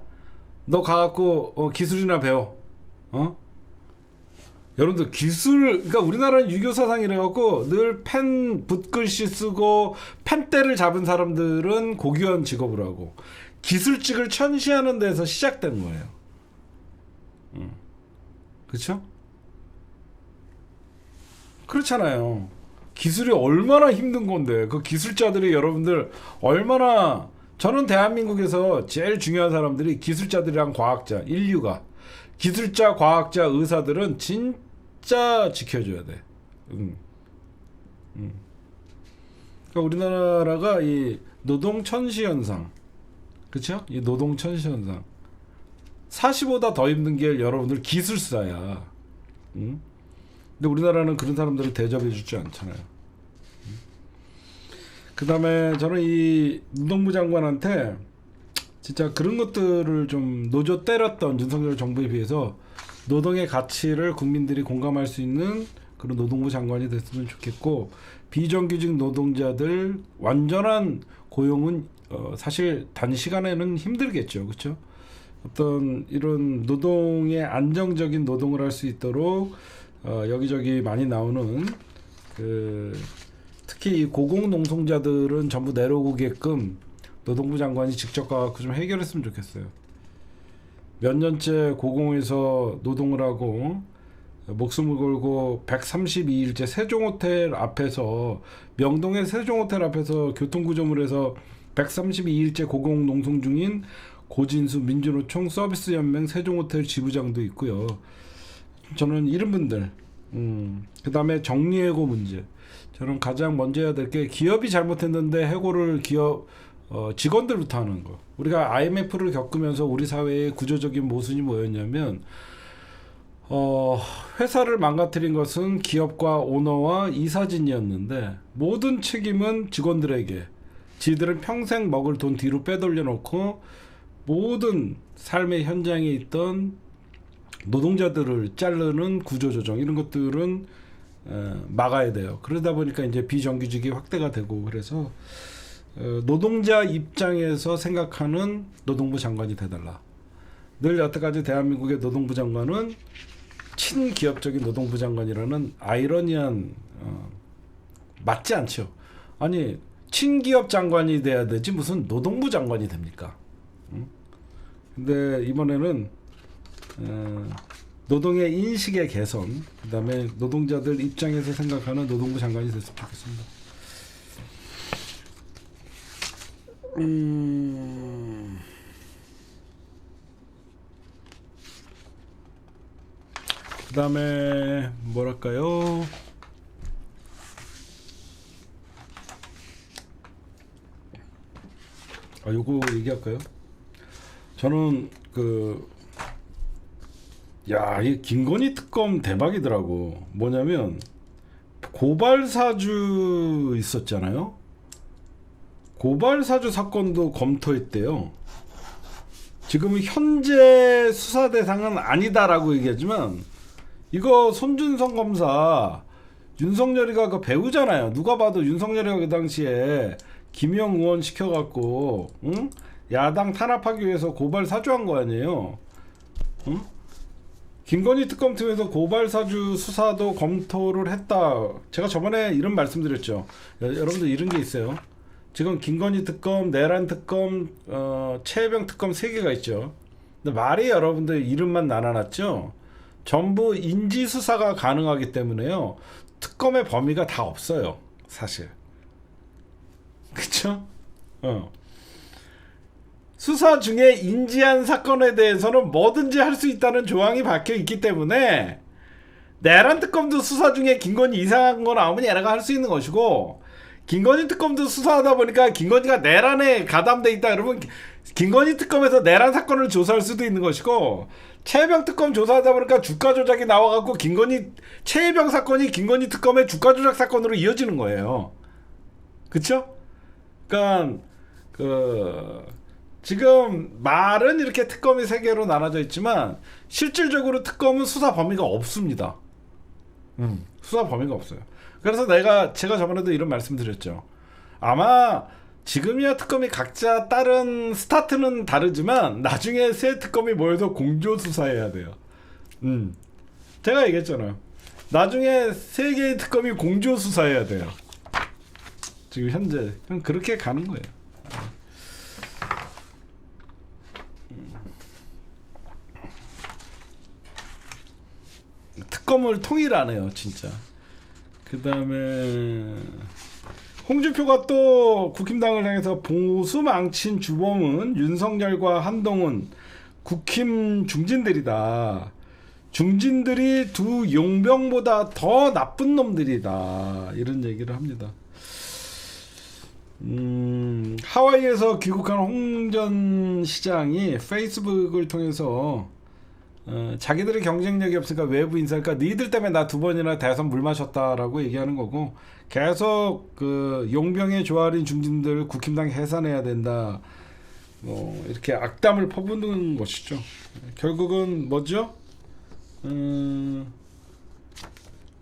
너 가갖고 기술이나 배워. 여러분들 그러니까 우리나라는 유교 사상이래 갖고 늘 펜 붓글씨 쓰고 펜대를 잡은 사람들은 고귀한 직업을 하고 기술직을 천시하는 데서 시작된 거예요. 그렇죠? 그렇잖아요. 기술이 얼마나 힘든 건데 그 기술자들이 여러분들 얼마나, 저는 대한민국에서 제일 중요한 사람들이 기술자들이랑 과학자, 인류가 기술자, 과학자, 의사들은 진짜 지켜줘야 돼. 그러니까 우리나라가 이 노동 천시 현상, 그렇죠? 이 노동 천시 현상, 40보다 더 힘든 게 여러분들 기술사야. 근데 우리나라는 그런 사람들을 대접해주지 않잖아요. 그 다음에 저는 이 노동부 장관한테 진짜 그런 것들을 좀 노조 때렸던 윤석열 정부에 비해서 노동의 가치를 국민들이 공감할 수 있는 그런 노동부 장관이 됐으면 좋겠고, 비정규직 노동자들 완전한 고용은 사실 단시간에는 힘들겠죠. 그렇죠? 어떤 이런 노동의 안정적인 노동을 할 수 있도록 여기저기 많이 나오는 특히 이 고공농성자들은 전부 내려오게끔 노동부 장관이 직접 가서 좀 해결했으면 좋겠어요. 몇 년째 고공에서 노동을 하고 목숨을 걸고 132일째 세종호텔 앞에서, 명동의 세종호텔 앞에서 교통구조물에서 132일째 고공농성 중인 고진수 민주노총 서비스연맹 세종호텔 지부장도 있고요. 저는 이런 분들, 그 다음에 정리해고 문제, 저는 가장 먼저 해야 될 게 기업이 잘못했는데 해고를 직원들부터 하는 거. 우리가 IMF를 겪으면서 우리 사회의 구조적인 모순이 뭐였냐면 회사를 망가뜨린 것은 기업과 오너와 이사진이었는데 모든 책임은 직원들에게, 지들은 평생 먹을 돈 뒤로 빼돌려 놓고 모든 삶의 현장에 있던 노동자들을 자르는 구조조정, 이런 것들은 막아야 돼요. 그러다 보니까 이제 비정규직이 확대가 되고, 그래서 노동자 입장에서 생각하는 노동부 장관이 돼달라. 늘 여태까지 대한민국의 노동부 장관은 친기업적인 노동부 장관이라는 아이러니한, 맞지 않죠. 아니, 친기업 장관이 돼야 되지 무슨 노동부 장관이 됩니까? 근데 이번에는 노동의 인식의 개선, 그다음에 노동자들 입장에서 생각하는 노동부 장관이 됐으면 좋겠습니다. 그다음에 뭐랄까요? 요거 얘기할까요? 저는 이 김건희 특검 대박이더라고. 뭐냐면 고발사주 있었잖아요. 고발사주 사건도 검토했대요. 지금 현재 수사 대상은 아니다라고 얘기하지만 이거 손준성 검사 윤석열이가 그 배우잖아요. 누가 봐도 윤석열이가 그 당시에 김영 의원 시켜갖고 야당 탄압하기 위해서 고발 사주한 거 아니에요. 김건희 특검팀에서 고발 사주 수사도 검토를 했다. 제가 저번에 이런 말씀드렸죠. 여러분들 이런 게 있어요. 지금 김건희 특검, 내란 특검, 최혜병 특검 3개가 있죠. 근데 말이 여러분들 이름만 나눠놨죠. 전부 인지 수사가 가능하기 때문에요. 특검의 범위가 다 없어요. 사실. 그쵸? 수사 중에 인지한 사건에 대해서는 뭐든지 할 수 있다는 조항이 박혀 있기 때문에 내란 특검도 수사 중에 김건희 이상한 거 나오면 얘네가 할 수 있는 것이고, 김건희 특검도 수사하다 보니까 김건희가 내란에 가담돼 있다 그러면 김건희 특검에서 내란 사건을 조사할 수도 있는 것이고, 최혜병 특검 조사하다 보니까 주가 조작이 나와갖고 최혜병 사건이 김건희 특검의 주가 조작 사건으로 이어지는 거예요. 그쵸? 그러니까 지금 말은 이렇게 특검이 3개로 나눠져 있지만 실질적으로 특검은 수사 범위가 없습니다. 수사 범위가 없어요. 그래서 제가 저번에도 이런 말씀드렸죠. 아마 지금이야 특검이 각자 다른 스타트는 다르지만 나중에 새 특검이 모여서 공조 수사해야 돼요. 제가 얘기했잖아요. 나중에 3개의 특검이 공조 수사해야 돼요. 지금 현재 그렇게 가는 거예요. 특검을 통일하네요, 진짜. 그 다음에 홍준표가 또 국힘당을 향해서 보수 망친 주범은 윤석열과 한동훈 국힘 중진들이다. 중진들이 두 용병보다 더 나쁜 놈들이다. 이런 얘기를 합니다. 하와이에서 귀국한 홍 전 시장이 페이스북을 통해서 자기들의 경쟁력이 없으니까 외부 인사니까 니들 때문에 나 2번이나 대선 물 마셨다라고 얘기하는 거고, 계속 용병의 조아린 중진들 국힘당 해산해야 된다, 이렇게 악담을 퍼붓는 것이죠. 결국은 뭐죠?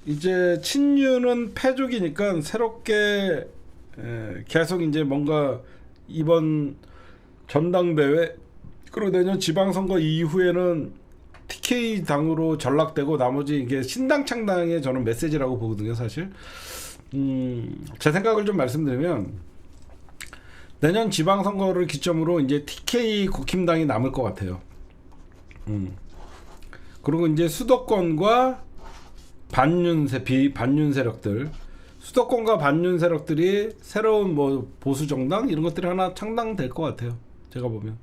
이제 친윤은 패족이니까 새롭게 계속 이제 뭔가 이번 전당대회 그리고 내년 지방선거 이후에는 TK 당으로 전락되고 나머지 이게 신당 창당의 저는 메시지라고 보거든요, 사실. 제 생각을 좀 말씀드리면 내년 지방선거를 기점으로 이제 TK 국힘당이 남을 것 같아요. 그리고 이제 수도권과 반윤 세력들, 수도권과 반윤 세력들이 새로운 뭐 보수 정당 이런 것들이 하나 창당될 것 같아요, 제가 보면.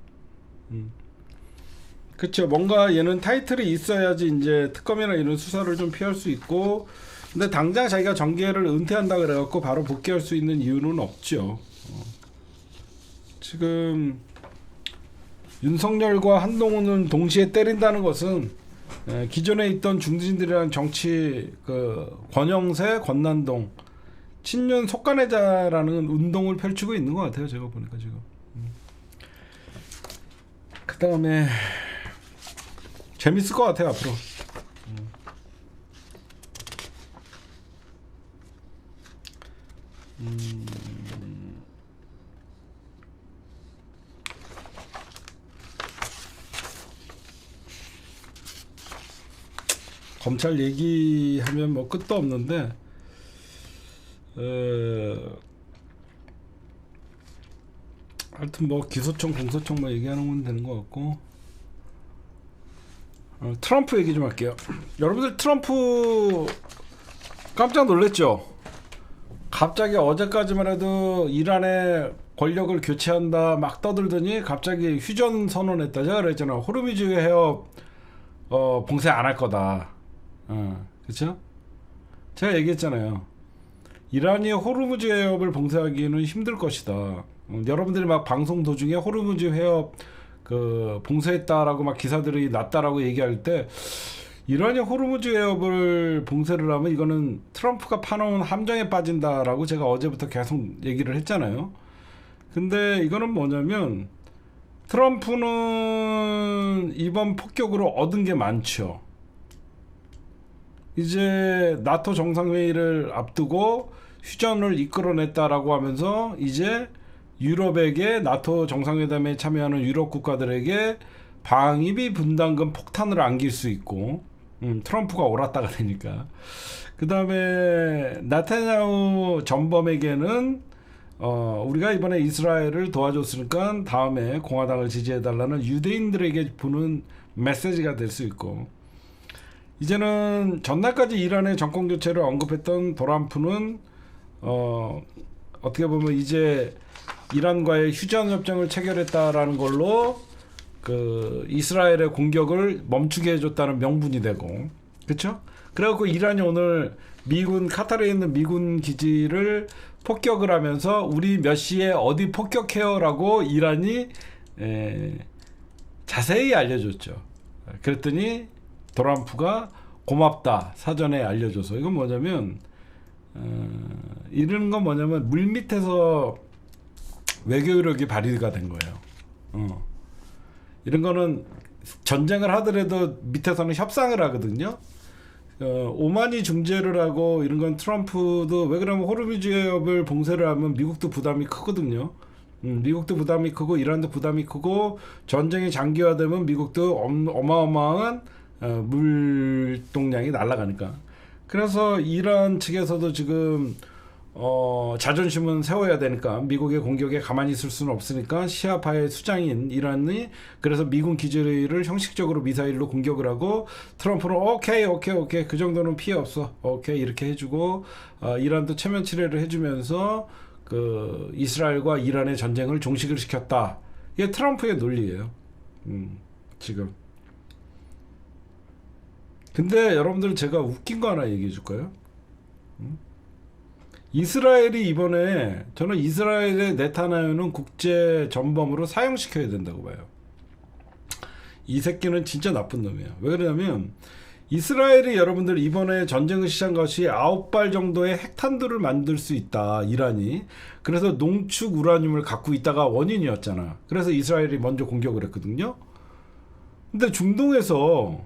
그쵸. 뭔가 얘는 타이틀이 있어야지 이제 특검이나 이런 수사를 좀 피할 수 있고, 근데 당장 자기가 정계를 은퇴한다 그래갖고 바로 복귀할 수 있는 이유는 없죠. 지금 윤석열과 한동훈은 동시에 때린다는 것은 기존에 있던 중진들이랑 정치 권영세, 권난동, 친윤 속가내자라는 운동을 펼치고 있는 것 같아요, 제가 보니까 지금. 그 다음에 재밌을 것 같아요, 앞으로. 검찰 얘기하면 뭐 끝도 없는데, 하여튼 뭐 기소청, 공소청 뭐 얘기하는 건 되는 것 같고, 트럼프 얘기 좀 할게요. 여러분들 트럼프 깜짝 놀랐죠? 갑자기 어제까지만 해도 이란의 권력을 교체한다 막 떠들더니 갑자기 휴전 선언했다. 제가 그랬잖아요. 호르무즈 해협 봉쇄 안 할 거다. 그렇죠? 제가 얘기했잖아요. 이란이 호르무즈 해협을 봉쇄하기는 힘들 것이다. 여러분들이 막 방송 도중에 호르무즈 해협 봉쇄했다라고 막 기사들이 났다라고 얘기할 때 이란이 호르무즈 해협을 봉쇄를 하면 이거는 트럼프가 파놓은 함정에 빠진다라고 제가 어제부터 계속 얘기를 했잖아요. 근데 이거는 뭐냐면 트럼프는 이번 폭격으로 얻은 게 많죠. 이제 나토 정상회의를 앞두고 휴전을 이끌어냈다라고 하면서 이제 유럽에게 나토 정상회담에 참여하는 유럽 국가들에게 방위비 분담금 폭탄을 안길 수 있고 트럼프가 옳았다가 되니까 그 다음에 나타냐후 전범에게는 우리가 이번에 이스라엘을 도와줬으니까 다음에 공화당을 지지해달라는 유대인들에게 보는 메시지가 될 수 있고 이제는 전날까지 이란의 정권 교체를 언급했던 트럼프는 어떻게 보면 이제 이란과의 휴전 협정을 체결했다라는 걸로 이스라엘의 공격을 멈추게 해줬다는 명분이 되고, 그렇죠? 그래갖고 이란이 오늘 카타르에 있는 미군 기지를 폭격을 하면서 우리 몇 시에 어디 폭격해요라고 이란이 자세히 알려줬죠. 그랬더니 트럼프가 고맙다 사전에 알려줘서 이건 뭐냐면 이런 건 뭐냐면 물밑에서 외교력이 발휘가 된 거예요. 이런 거는 전쟁을 하더라도 밑에서는 협상을 하거든요. 오만이 중재를 하고 이런 건 트럼프도 왜 그러면 호르무즈 해협을 봉쇄를 하면 미국도 부담이 크거든요. 미국도 부담이 크고 이란도 부담이 크고 전쟁이 장기화되면 미국도 어마어마한 물동량이 날아가니까. 그래서 이란 측에서도 지금 자존심은 세워야 되니까 미국의 공격에 가만히 있을 수는 없으니까 시아파의 수장인 이란이 그래서 미군 기지를 형식적으로 미사일로 공격을 하고 트럼프는 오케이 그 정도는 피해 없어 오케이 이렇게 해주고 이란도 체면 치레를 해주면서 이스라엘과 이란의 전쟁을 종식을 시켰다. 이게 트럼프의 논리예요. 지금. 근데 여러분들 제가 웃긴 거 하나 얘기해 줄까요? 이스라엘이 이번에 저는 이스라엘의 네타냐후는 국제 전범으로 사형시켜야 된다고 봐요. 이 새끼는 진짜 나쁜 놈이에요. 왜 그러냐면 이스라엘이 여러분들 이번에 전쟁을 시작한 것이 9발 정도의 핵탄두를 만들 수 있다. 이란이. 그래서 농축 우라늄을 갖고 있다가 원인이었잖아. 그래서 이스라엘이 먼저 공격을 했거든요. 근데 중동에서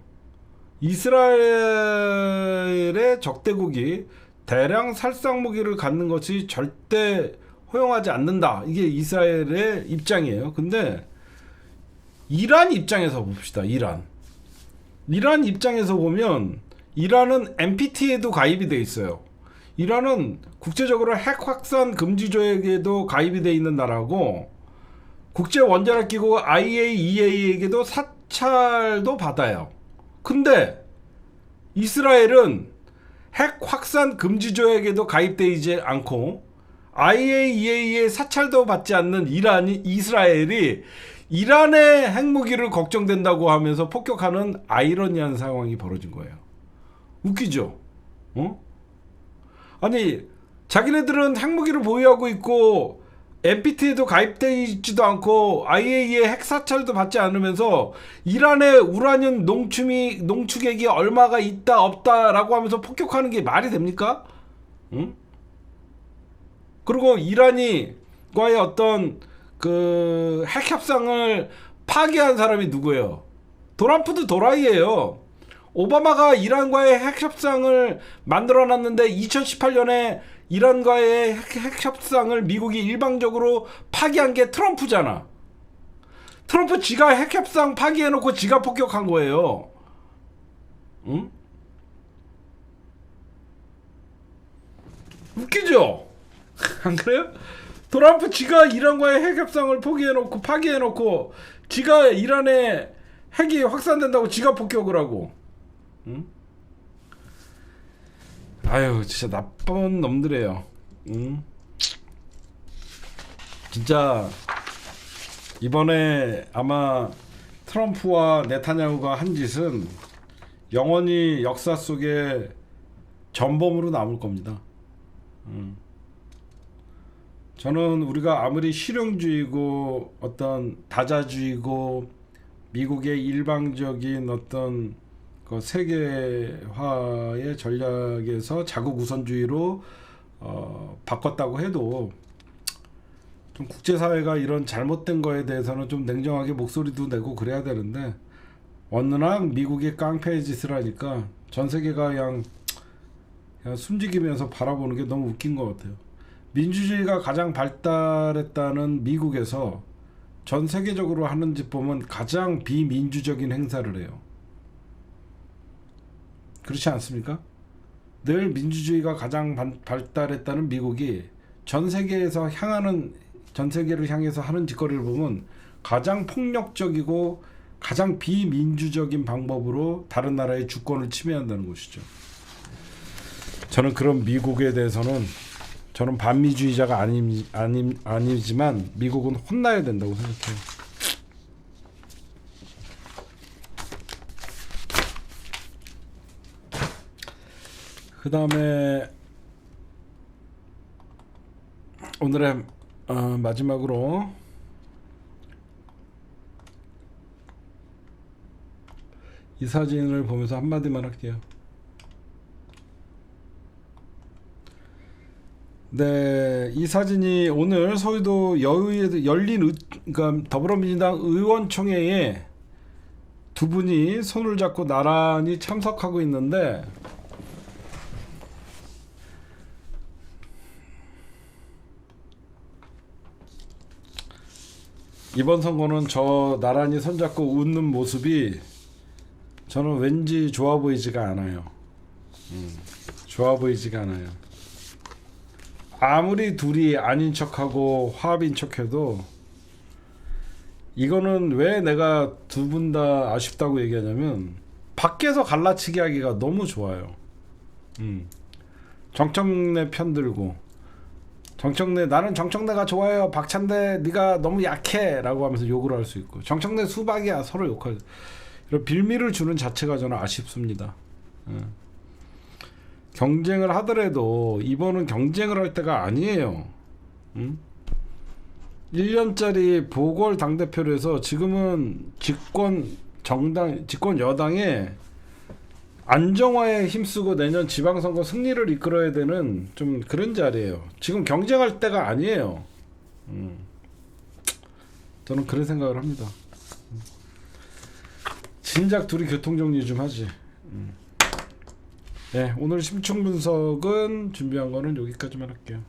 이스라엘의 적대국이 대량 살상 무기를 갖는 것이 절대 허용하지 않는다. 이게 이스라엘의 입장이에요. 근데 이란 입장에서 봅시다. 이란 입장에서 보면 이란은 NPT에도 가입이 돼 있어요. 이란은 국제적으로 핵 확산 금지 조약에도 가입이 돼 있는 나라고 국제 원자력 기구 IAEA에게도 사찰도 받아요. 근데 이스라엘은 핵 확산 금지 조약에도 가입되지 않고 IAEA의 사찰도 받지 않는 이스라엘이 이란의 핵무기를 걱정된다고 하면서 폭격하는 아이러니한 상황이 벌어진 거예요. 웃기죠? 아니 자기네들은 핵무기를 보유하고 있고 NPT에도 가입되어 있지도 않고 IAEA 핵사찰도 받지 않으면서 이란의 우라늄 농축액이 얼마가 있다 없다라고 하면서 폭격하는 게 말이 됩니까? 응? 그리고 이란이 과의 어떤 핵 협상을 파기한 사람이 누구예요? 트럼프도 도라이예요. 오바마가 이란과의 핵 협상을 만들어놨는데 2018년에 이란과의 핵 협상을 미국이 일방적으로 파기한 게 트럼프잖아. 트럼프 지가 핵 협상 파기해놓고 지가 폭격한 거예요. 응? 웃기죠? 안 그래요? 트럼프 지가 이란과의 핵 협상을 파기해놓고 지가 이란의 핵이 확산된다고 지가 폭격을 하고. 응? 아유 진짜 나쁜 놈들이에요. 응? 진짜 이번에 아마 트럼프와 네타냐후가 한 짓은 영원히 역사 속에 전범으로 남을 겁니다. 저는 우리가 아무리 실용주의고 어떤 다자주의고 미국의 일방적인 어떤 그 세계화의 전략에서 자국 우선주의로 바꿨다고 해도 좀 국제사회가 이런 잘못된 거에 대해서는 좀 냉정하게 목소리도 내고 그래야 되는데 워낙 미국이 깡패의 짓을 하니까 전 세계가 그냥 숨지기면서 바라보는 게 너무 웃긴 것 같아요. 민주주의가 가장 발달했다는 미국에서 전 세계적으로 하는 짓 보면 가장 비민주적인 행사를 해요. 그렇지 않습니까? 늘 민주주의가 가장 발달했다는 미국이 전 세계를 향해서 하는 짓거리를 보면 가장 폭력적이고 가장 비민주적인 방법으로 다른 나라의 주권을 침해한다는 것이죠. 저는 그런 미국에 대해서는 저는 반미주의자가 아니지만 미국은 혼나야 된다고 생각해요. 그 다음에 오늘의 마지막으로 이 사진을 보면서 한마디만 할게요. 네, 이 사진이 오늘 서울도 여의도에서 열린 그러니까 더불어민주당 의원총회에 두 분이 손을 잡고 나란히 참석하고 있는데 이번 선거는 저 나란히 손잡고 웃는 모습이 저는 왠지 좋아 보이지가 않아요. 좋아 보이지가 않아요. 아무리 둘이 아닌 척하고 화합인 척해도 이거는 왜 내가 두 분 다 아쉽다고 얘기하냐면 밖에서 갈라치기 하기가 너무 좋아요. 정청래 편들고 나는 정청래가 좋아요. 박찬대 네가 너무 약해 라고 하면서 욕을 할 수 있고 정청래 수박이야 서로 욕할 이런 빌미를 주는 자체가 저는 아쉽습니다. 경쟁을 하더라도 이번은 경쟁을 할 때가 아니에요. 1년짜리 보궐 당대표를 해서 지금은 집권 여당에 안정화에 힘쓰고 내년 지방선거 승리를 이끌어야 되는 좀 그런 자리예요. 지금 경쟁할 때가 아니에요. 저는 그런 생각을 합니다. 진작 둘이 교통정리 좀 하지. 네, 오늘 심층 분석은 준비한 거는 여기까지만 할게요.